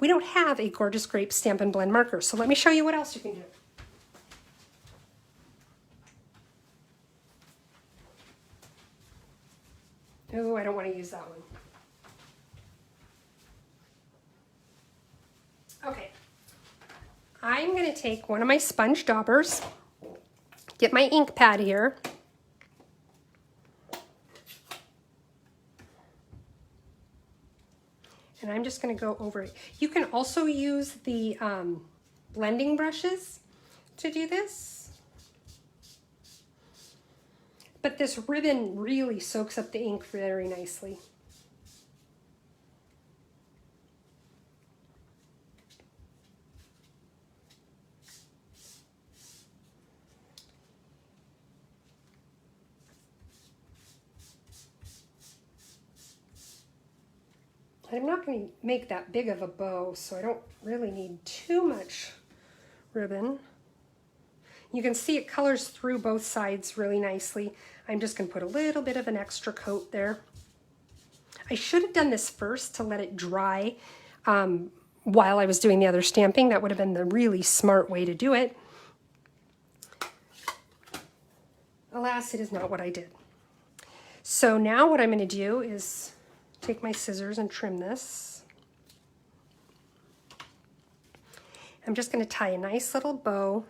Speaker 1: We don't have a Gorgeous Grape Stampin' Blend marker, so let me show you what else you can do. Oh, I don't want to use that one. Okay, I'm going to take one of my sponge daubers, get my ink pad here, and I'm just going to go over it. You can also use the blending brushes to do this, but this ribbon really soaks up the ink very nicely. I'm not going to make that big of a bow, so I don't really need too much ribbon. You can see it colors through both sides really nicely. I'm just going to put a little bit of an extra coat there. I should have done this first to let it dry while I was doing the other stamping. That would have been the really smart way to do it. Alas, it is not what I did. So now what I'm going to do is take my scissors and trim this. I'm just going to tie a nice little bow.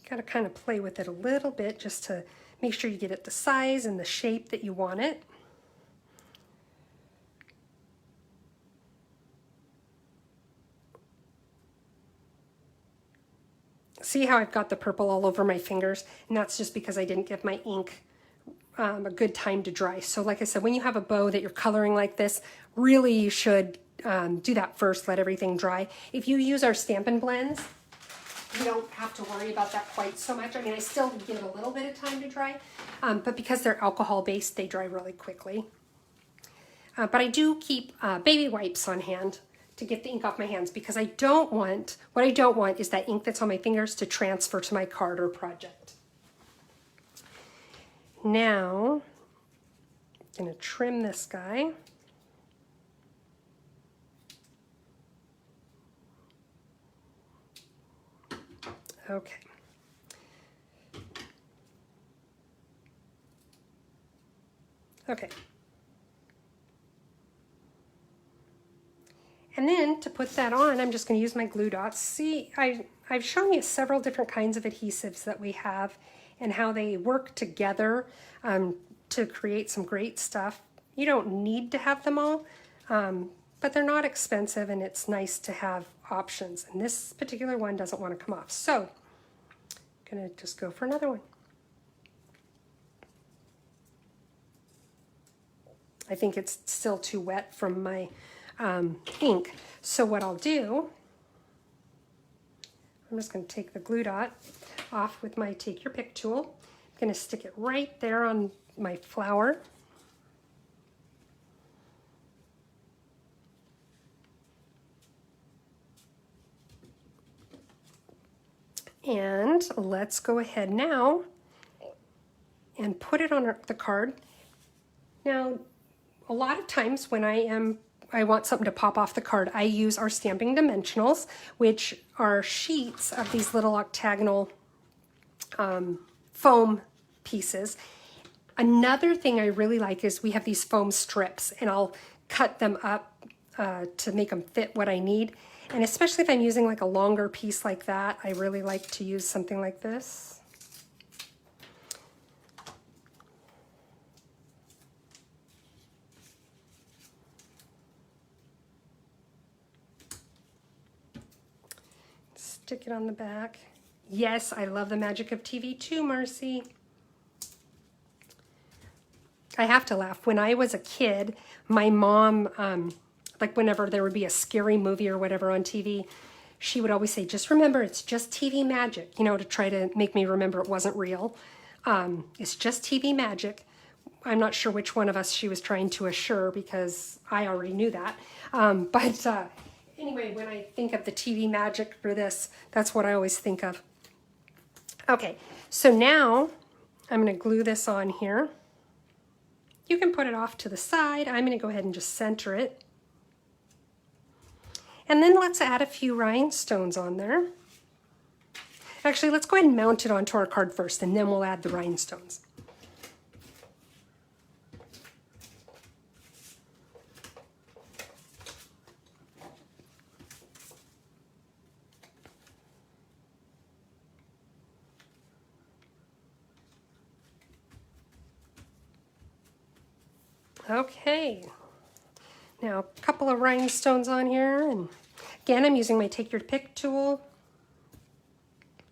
Speaker 1: Got to kind of play with it a little bit just to make sure you get it the size and the shape that you want it. See how I've got the purple all over my fingers? And that's just because I didn't give my ink a good time to dry. So like I said, when you have a bow that you're coloring like this, really you should do that first, let everything dry. If you use our Stampin' Blends, you don't have to worry about that quite so much. I mean, I still give it a little bit of time to dry, but because they're alcohol-based, they dry really quickly. But I do keep baby wipes on hand to get the ink off my hands because what I don't want is that ink that's on my fingers to transfer to my card or project. Now, I'm going to trim this guy. Okay. Okay. And then to put that on, I'm just going to use my glue dots. See, I've shown you several different kinds of adhesives that we have and how they work together to create some great stuff. You don't need to have them all, but they're not expensive and it's nice to have options. And this particular one doesn't want to come off. So I'm going to just go for another one. I think it's still too wet from my ink. So what I'll do, I'm just going to take the glue dot off with my Take Your Pick tool. I'm going to stick it right there on my flower. And let's go ahead now and put it on the card. Now, a lot of times when I want something to pop off the card, I use our Stamping Dimensionals, which are sheets of these little octagonal foam pieces. Another thing I really like is we have these foam strips, and I'll cut them up to make them fit what I need. And especially if I'm using like a longer piece like that, I really like to use something like this. Stick it on the back. Yes, I love the magic of TV too, Marcy. I have to laugh. When I was a kid, my mom, like whenever there would be a scary movie or whatever on TV, she would always say, just remember, it's just TV magic, you know, to try to make me remember it wasn't real. It's just TV magic. I'm not sure which one of us she was trying to assure because I already knew that. Anyway, when I think of the TV magic for this, that's what I always think of. Okay, so now I'm going to glue this on here. You can put it off to the side. I'm going to go ahead and just center it. And then let's add a few rhinestones on there. Actually, let's go ahead and mount it onto our card first, and then we'll add the rhinestones. Okay, now a couple of rhinestones on here, and again I'm using my Take Your Pick tool.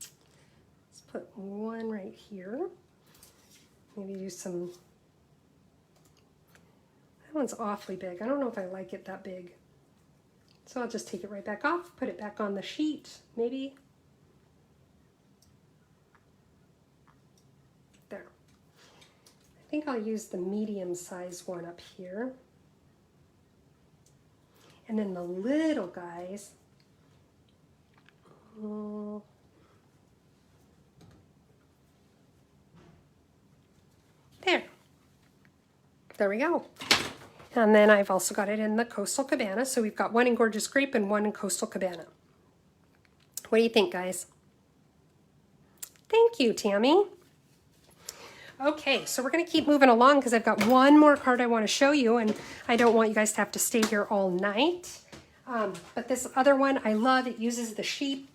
Speaker 1: Let's put one right here. Maybe use some, that one's awfully big. I don't know if I like it that big. So I'll just take it right back off, put it back on the sheet, maybe. There. I think I'll use the medium size one up here. And then the little guys, there we go. And then I've also got it in the Coastal Cabana. So we've got one in Gorgeous Grape and one in Coastal Cabana. What do you think, guys? Thank you, Tammy. Okay, so we're going to keep moving along because I've got one more card I want to show you, and I don't want you guys to have to stay here all night. But this other one I love. It uses the sheep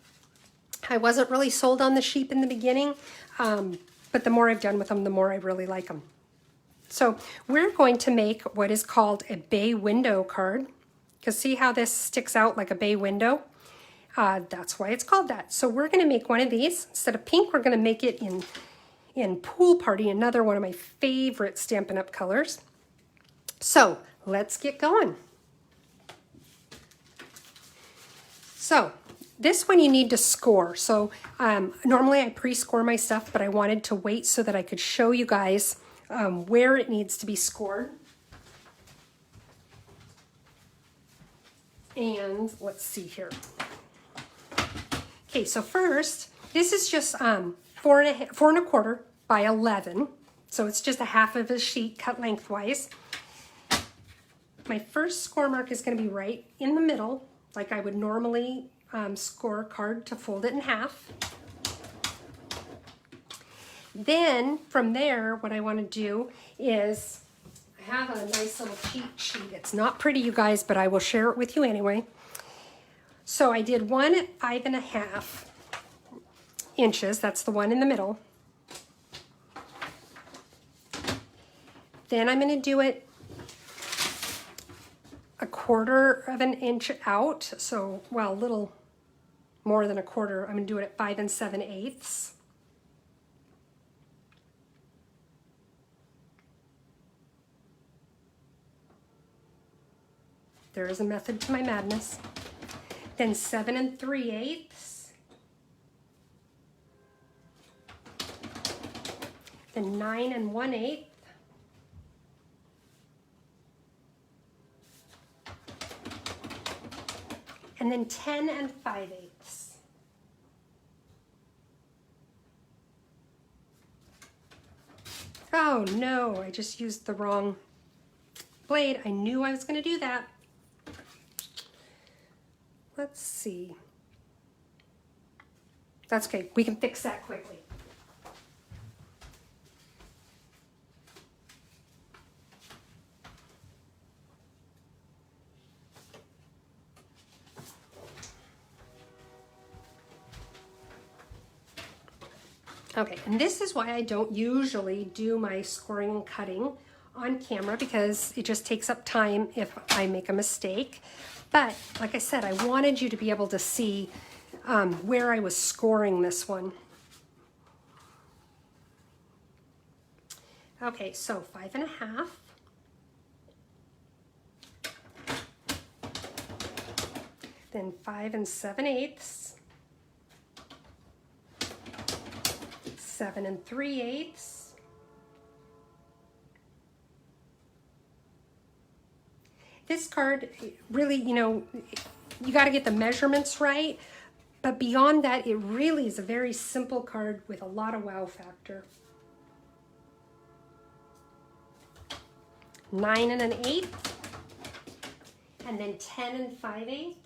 Speaker 1: I wasn't really sold on the sheep in the beginning, but the more I've done with them, the more I really like them. So we're going to make what is called a bay window card, because see how this sticks out like a bay window? That's why it's called that. So we're going to make one of these. Instead of pink, we're going to make it in Pool Party, another one of my favorite Stampin' Up! Colors. So let's get going. So this one you need to score. So normally I pre-score my stuff, but I wanted to wait so that I could show you guys where it needs to be scored. And let's see here. Okay, so first, this is just 4.25 by 11. So it's just a half of a sheet cut lengthwise. My first score mark is going to be right in the middle, like I would normally score a card to fold it in half. Then from there, what I want to do is, I have a nice little cheat sheet. It's not pretty, you guys, but I will share it with you anyway. So I did one at 5.5 inches. That's the one in the middle. Then I'm going to do it 1/4 inch out. So, well, a little more than 1/4. I'm going to do it at 5 7/8. There is a method to my madness. Then 7 3/8. Then 9 1/8. And then 10 5/8. Oh no, I just used the wrong blade. I knew I was going to do that. Let's see. That's okay. We can fix that quickly. Okay, and this is why I don't usually do my scoring and cutting on camera, because it just takes up time if I make a mistake. But like I said, I wanted you to be able to see where I was scoring this one. Okay, so 5.5. Then 5 7/8. 7 3/8. This card, really, you know, you got to get the measurements right, but beyond that, it really is a very simple card with a lot of wow factor. 9 1/8, and then 10 5/8.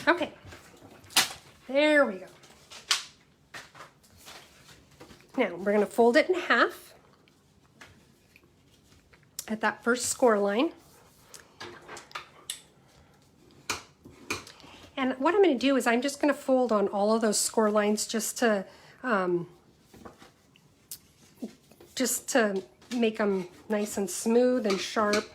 Speaker 1: Okay, there we go. Now we're going to fold it in half at that first score line. And what I'm going to do is I'm just going to fold on all of those score lines just to make them nice and smooth and sharp.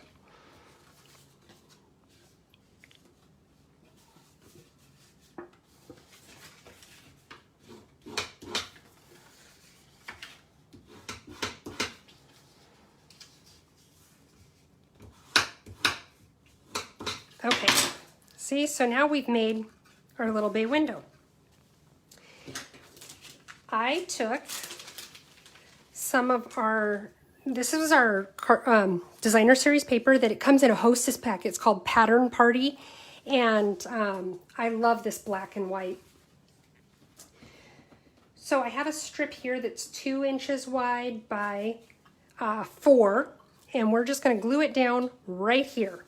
Speaker 1: Okay, see, so now we've made our little bay window. I took some of our, this is our designer series paper that it comes in a hostess pack. It's called Pattern Party, and I love this black and white. So I have a strip here that's 2 inches wide by 4, and we're just going to glue it down right here.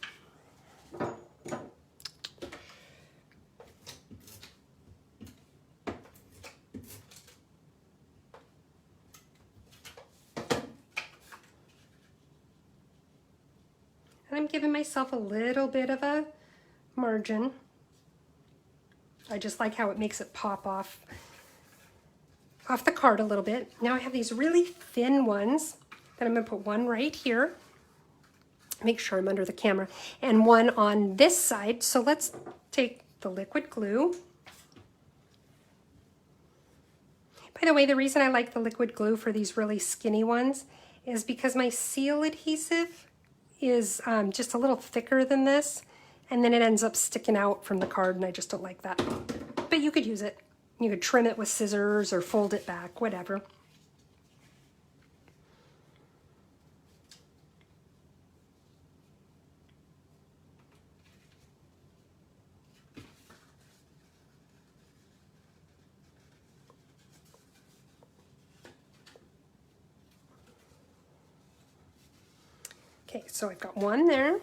Speaker 1: And I'm giving myself a little bit of a margin. I just like how it makes it pop off the card a little bit. Now I have these really thin ones that I'm going to put one right here. Make sure I'm under the camera. And one on this side. So let's take the liquid glue. By the way, the reason I like the liquid glue for these really skinny ones is because my seal adhesive is just a little thicker than this, and then it ends up sticking out from the card, and I just don't like that. But you could use it. You could trim it with scissors or fold it back, whatever. Okay, so I've got one there.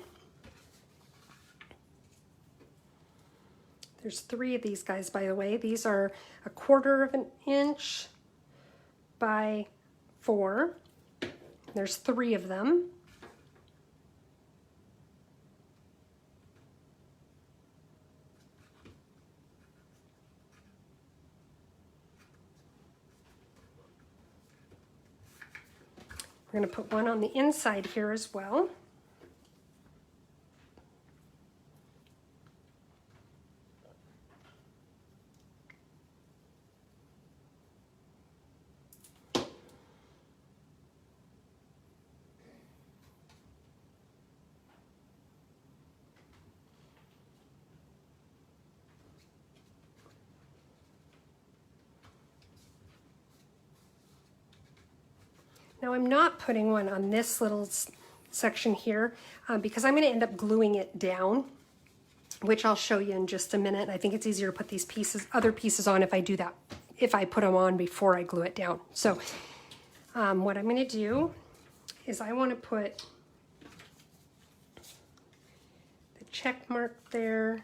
Speaker 1: There's 3 of these guys, by the way. These are 1/4 of an inch by 4. There's 3 of them. We're going to put one on the inside here as well. Now I'm not putting one on this little section here because I'm going to end up gluing it down, which I'll show you in just a minute. I think it's easier to put these other pieces on if I do that, if I put them on before I glue it down. So what I'm going to do is I want to put the check mark there.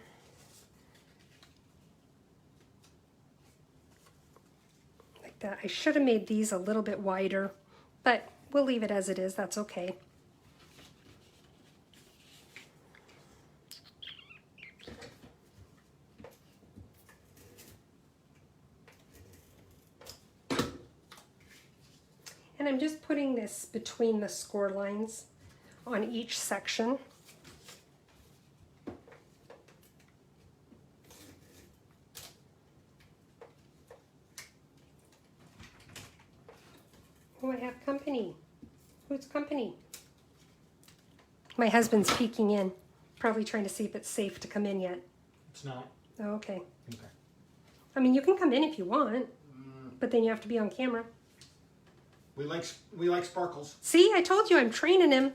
Speaker 1: Like that. I should have made these a little bit wider, but we'll leave it as it is. That's okay. And I'm just putting this between the score lines on each section. Oh, I have company. Who's company? My husband's peeking in, probably trying to see if it's safe to come in yet.
Speaker 2: It's not.
Speaker 1: Oh, okay.
Speaker 2: Okay.
Speaker 1: I mean, you can come in if you want, but then you have to be on camera.
Speaker 2: We like sparkles.
Speaker 1: See, I told you I'm training him.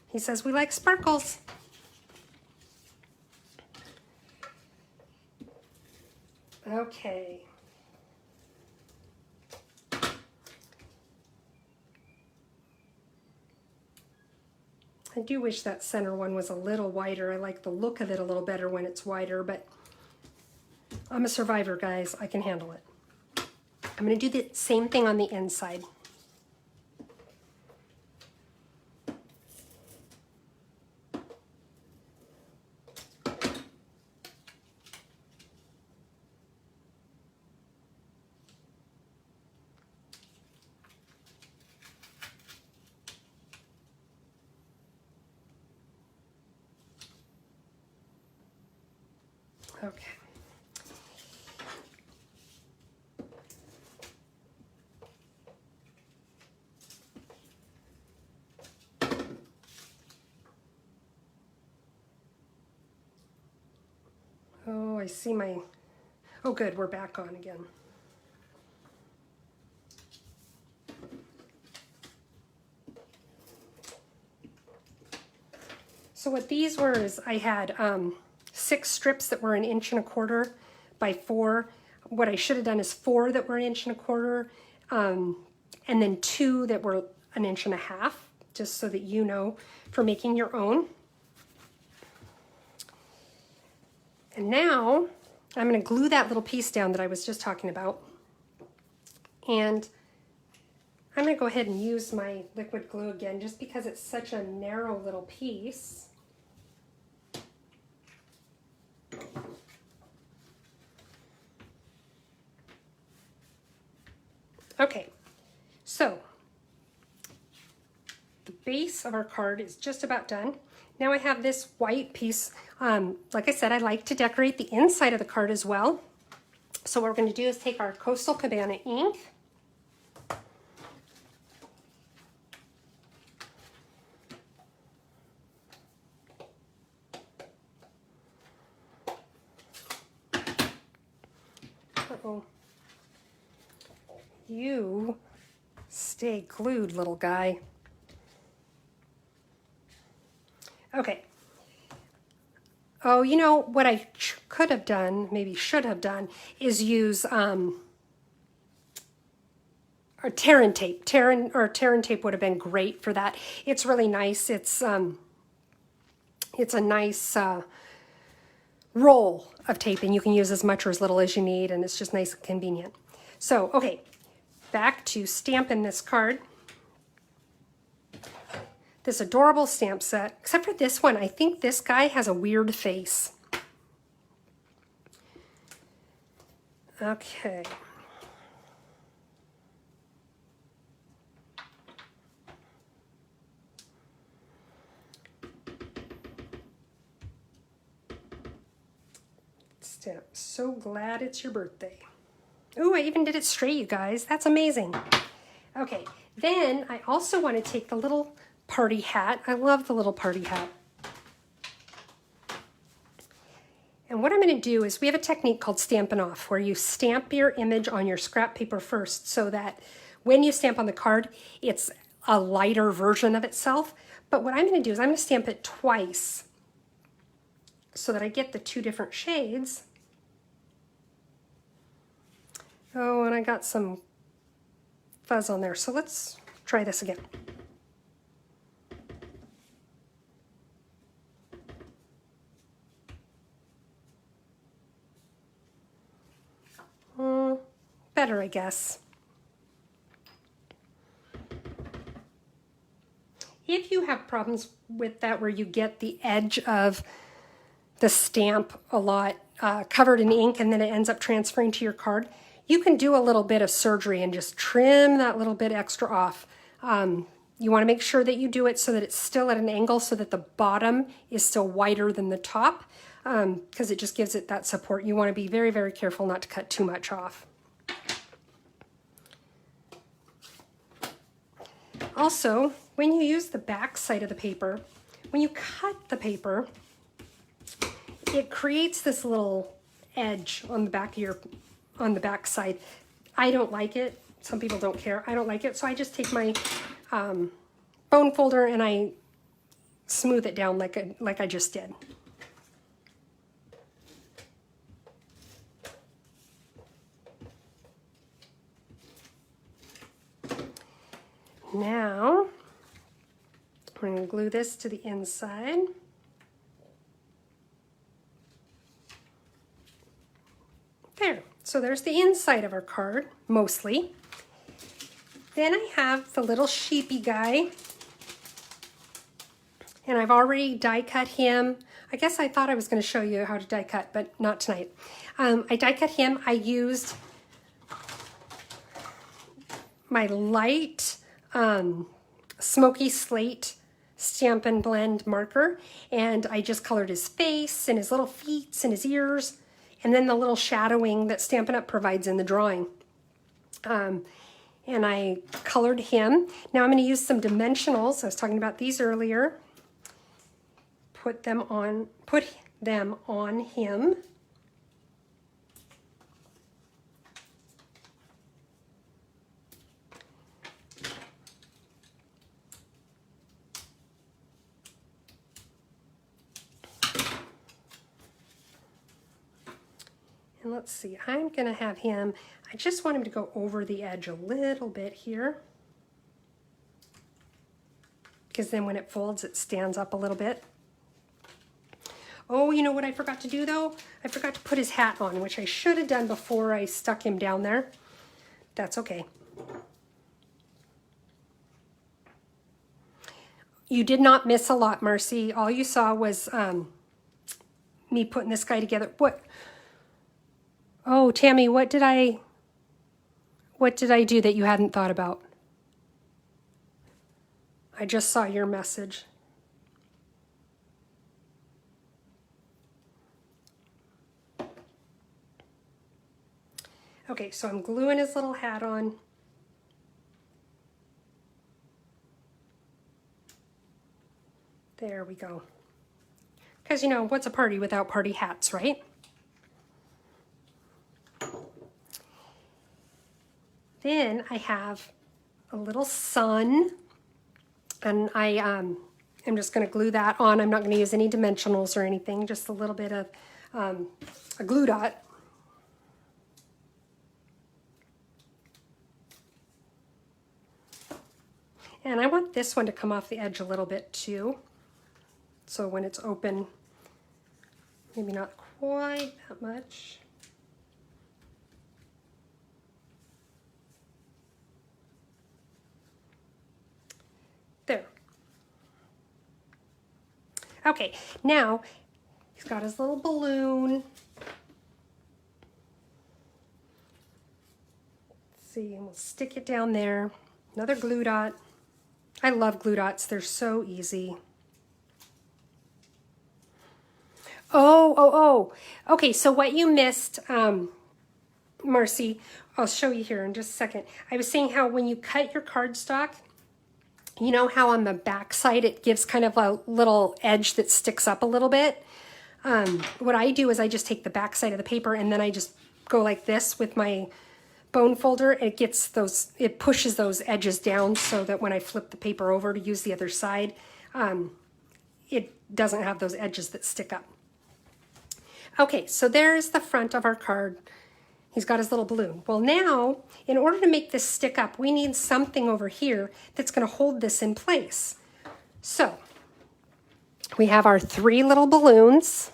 Speaker 1: He says we like sparkles. Okay. I do wish that center one was a little wider. I like the look of it a little better when it's wider, but I'm a survivor, guys. I can handle it. I'm going to do the same thing on the inside. Okay. Oh, I see my, oh good, we're back on again. So what these were is I had 6 strips that were 1 1/4 by 4. What I should have done is 4 that were 1 1/4 and then 2 that were 1 1/2 inches, just so that you know for making your own. And now I'm going to glue that little piece down that I was just talking about. And I'm going to go ahead and use my liquid glue again just because it's such a narrow little piece. Okay, so the base of our card is just about done. Now I have this white piece. Like I said, I like to decorate the inside of the card as well. So what we're going to do is take our Coastal Cabana ink. Uh-oh. You stay glued, little guy. Okay. Oh, you know what I could have done, maybe should have done, is use or Terran tape. Terran tape would have been great for that. It's really nice. It's a nice roll of tape, and you can use as much or as little as you need, and it's just nice and convenient. So, okay, back to stamping this card. This adorable stamp set, except for this one. I think this guy has a weird face. Okay. Stamp. So glad it's your birthday. Ooh, I even did it straight, you guys. That's amazing. Okay, then I also want to take the little party hat. I love the little party hat. And what I'm going to do is we have a technique called Stampin' Off, where you stamp your image on your scrap paper first so that when you stamp on the card, it's a lighter version of itself. But what I'm going to do is I'm going to stamp it twice so that I get the two different shades. Oh, and I got some fuzz on there. So let's try this again. Better, I guess. If you have problems with that where you get the edge of the stamp a lot covered in ink and then it ends up transferring to your card, you can do a little bit of surgery and just trim that little bit extra off. You want to make sure that you do it so that it's still at an angle so that the bottom is still wider than the top, because it just gives it that support. You want to be very, very careful not to cut too much off. Also, when you use the back side of the paper, when you cut the paper, it creates this little edge on the back of on the back side. I don't like it. Some people don't care. I don't like it. So I just take my bone folder and I smooth it down like I just did. Now, we're going to glue this to the inside. There. So there's the inside of our card, mostly. Then I have the little sheepy guy. And I've already die cut him. I guess I thought I was going to show you how to die cut, but not tonight. I die cut him. I used my light smoky slate Stampin' Blend marker, and I just colored his face and his little feet and his ears, and then the little shadowing that Stampin' Up! Provides in the drawing. And I colored him. Now I'm going to use some dimensionals. I was talking about these earlier. Put them on him. And let's see, I'm going to have him, I just want him to go over the edge a little bit here, because then when it folds, it stands up a little bit. Oh, you know what I forgot to do though? I forgot to put his hat on, which I should have done before I stuck him down there. That's okay. You did not miss a lot, Marcy. All you saw was me putting this guy together. What? Oh, Tammy, what did I do that you hadn't thought about? I just saw your message. Okay, so I'm gluing his little hat on. There we go. Because, you know, what's a party without party hats, right? Then I have a little sun, and I'm just going to glue that on. I'm not going to use any dimensionals or anything, just a little bit of a glue dot. And I want this one to come off the edge a little bit too. So when it's open, maybe not quite that much. There. Okay, now he's got his little balloon. Let's see, and we'll stick it down there. Another glue dot. I love glue dots, they're so easy. Oh. Okay, so what you missed, Marcy, I'll show you here in just a second. I was saying how when you cut your cardstock, you know how on the back side it gives kind of a little edge that sticks up a little bit? What I do is I just take the back side of the paper and then I just go like this with my bone folder. It pushes those edges down so that when I flip the paper over to use the other side, it doesn't have those edges that stick up. Okay, so there's the front of our card. He's got his little balloon. Well, now, in order to make this stick up, we need something over here that's going to hold this in place. So, we have our 3 little balloons.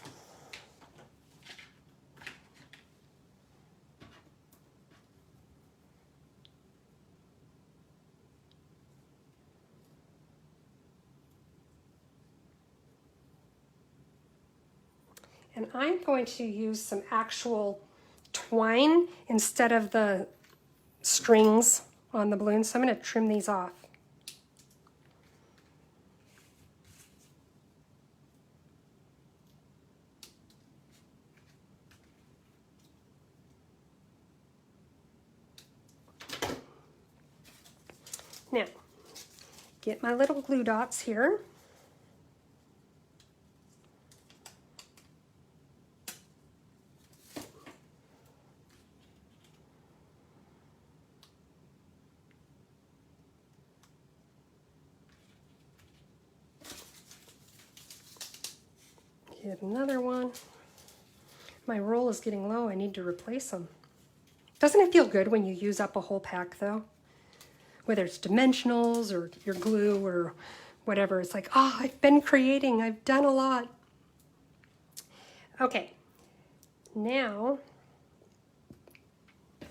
Speaker 1: And I'm going to use some actual twine instead of the strings on the balloon. So I'm going to trim these off. Now, get my little glue dots here. Get another one. My roll is getting low. I need to replace them. Doesn't it feel good when you use up a whole pack though? Whether it's dimensionals or your glue or whatever. It's like, oh, I've been creating. I've done a lot. Okay. Now,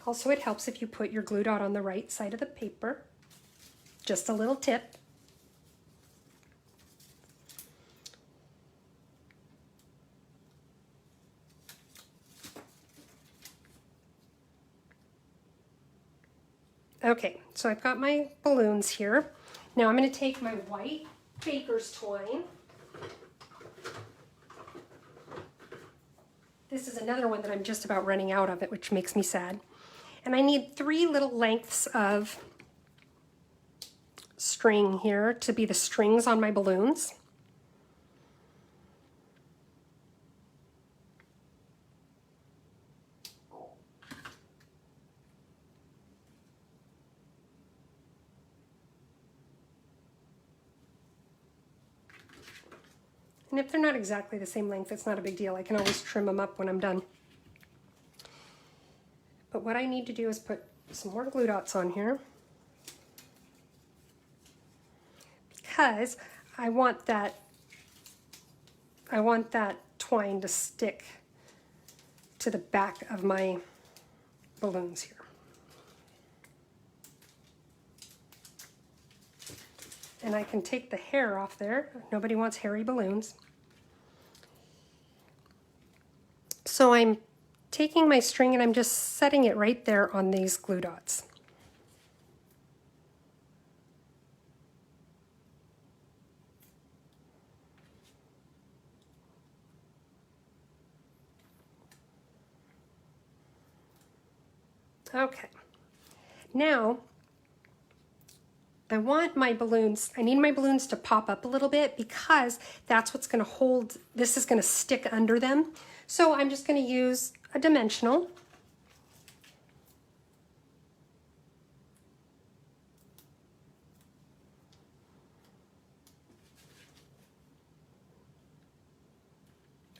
Speaker 1: also it helps if you put your glue dot on the right side of the paper. Just a little tip. Okay, so I've got my balloons here. Now I'm going to take my white baker's twine. This is another one that I'm just about running out of it, which makes me sad. And I need 3 little lengths of string here to be the strings on my balloons. And if they're not exactly the same length, it's not a big deal. I can always trim them up when I'm done. But what I need to do is put some more glue dots on here because I want that twine to stick to the back of my balloons here. And I can take the hair off there. Nobody wants hairy balloons. So I'm taking my string and I'm just setting it right there on these glue dots. Okay, now I want my balloons, I need my balloons to pop up a little bit because that's what's going to hold, this is going to stick under them. So I'm just going to use a dimensional.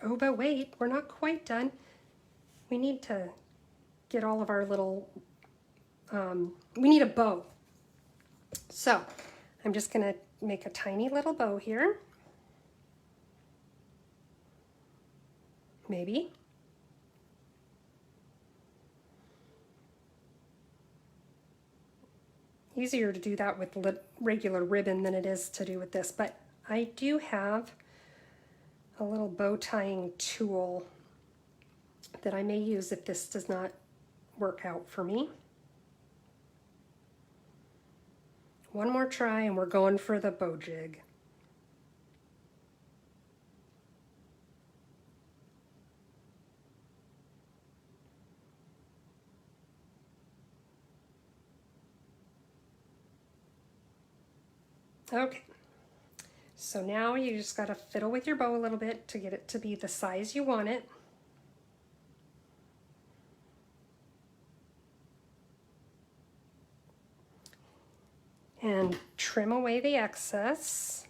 Speaker 1: Oh, but wait, we're not quite done. We need to get all of our little, we need a bow. So I'm just going to make a tiny little bow here. Maybe. Easier to do that with regular ribbon than it is to do with this, but I do have a little bow tying tool that I may use if this does not work out for me. One more try and we're going for the bow jig. Okay, so now you just got to fiddle with your bow a little bit to get it to be the size you want it. And trim away the excess.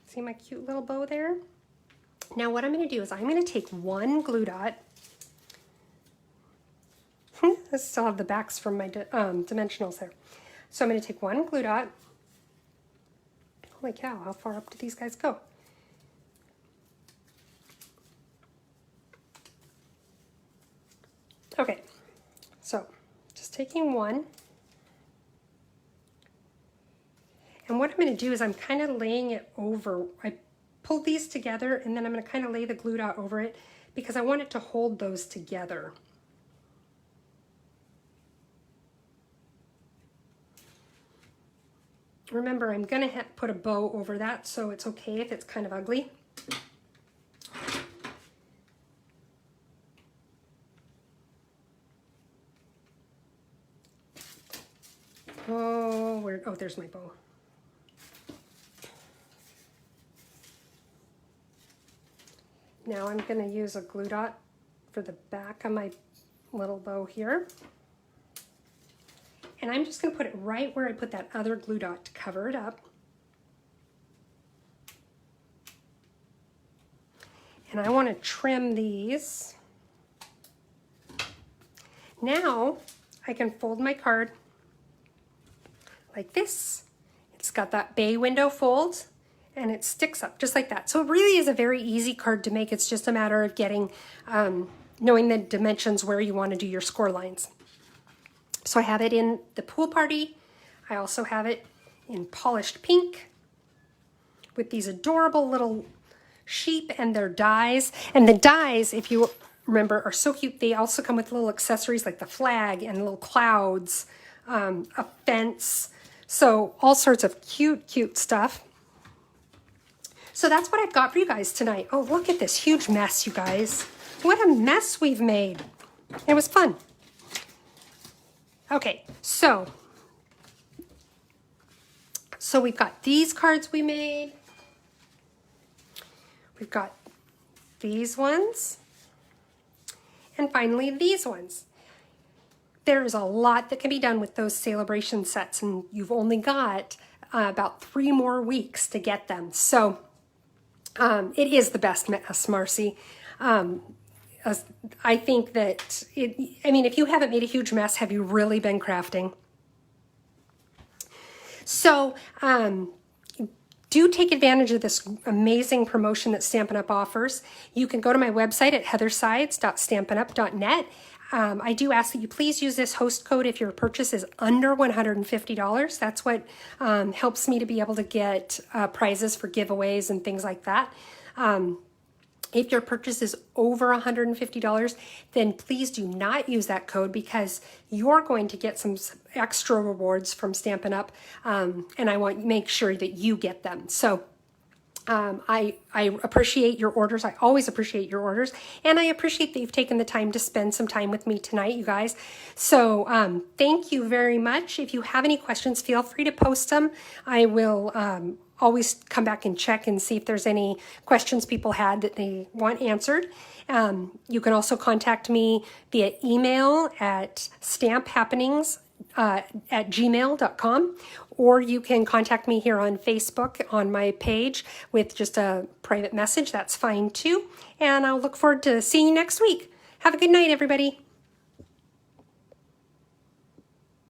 Speaker 1: See my cute little bow there? Now what I'm going to do is I'm going to take one glue dot. I still have the backs from my dimensionals there. So I'm going to take one glue dot. Holy cow, how far up do these guys go? Okay, so just taking one. And what I'm going to do is I'm kind of laying it over. I pulled these together and then I'm going to kind of lay the glue dot over it because I want it to hold those together. Remember, I'm going to put a bow over that, so it's okay if it's kind of ugly. Oh, there's my bow. Now I'm going to use a glue dot for the back of my little bow here. And I'm just going to put it right where I put that other glue dot to cover it up. And I want to trim these. Now I can fold my card like this. It's got that bay window fold and it sticks up just like that. So it really is a very easy card to make. It's just a matter of getting, knowing the dimensions where you want to do your score lines. So I have it in the pool party. I also have it in polished pink with these adorable little sheep and their dies. And the dies, if you remember, are so cute. They also come with little accessories like the flag and little clouds, a fence. So all sorts of cute, cute stuff. So that's what I've got for you guys tonight. Oh, look at this huge mess, you guys. What a mess we've made. It was fun. Okay, so we've got these cards we made. We've got these ones. And finally, these ones. There's a lot that can be done with those Sale-a-Bration sets, and you've only got about 3 more weeks to get them. So it is the best mess, Marcy. I think that, if you haven't made a huge mess, have you really been crafting? So do take advantage of this amazing promotion that Stampin' Up! Offers. You can go to my website at heathersides.stampinup.net. I do ask that you please use this host code if your purchase is under $150. That's what helps me to be able to get prizes for giveaways and things like that. If your purchase is over $150, then please do not use that code because you're going to get some extra rewards from Stampin' Up! And I want to make sure that you get them. So I appreciate your orders. I always appreciate your orders. And I appreciate that you've taken the time to spend some time with me tonight, you guys. So thank you very much. If you have any questions, feel free to post them. I will always come back and check and see if there's any questions people had that they want answered. You can also contact me via email at stamphappenings@gmail.com, or you can contact me here on Facebook on my page with just a private message. That's fine too. And I'll look forward to seeing you next week. Have a good night, everybody.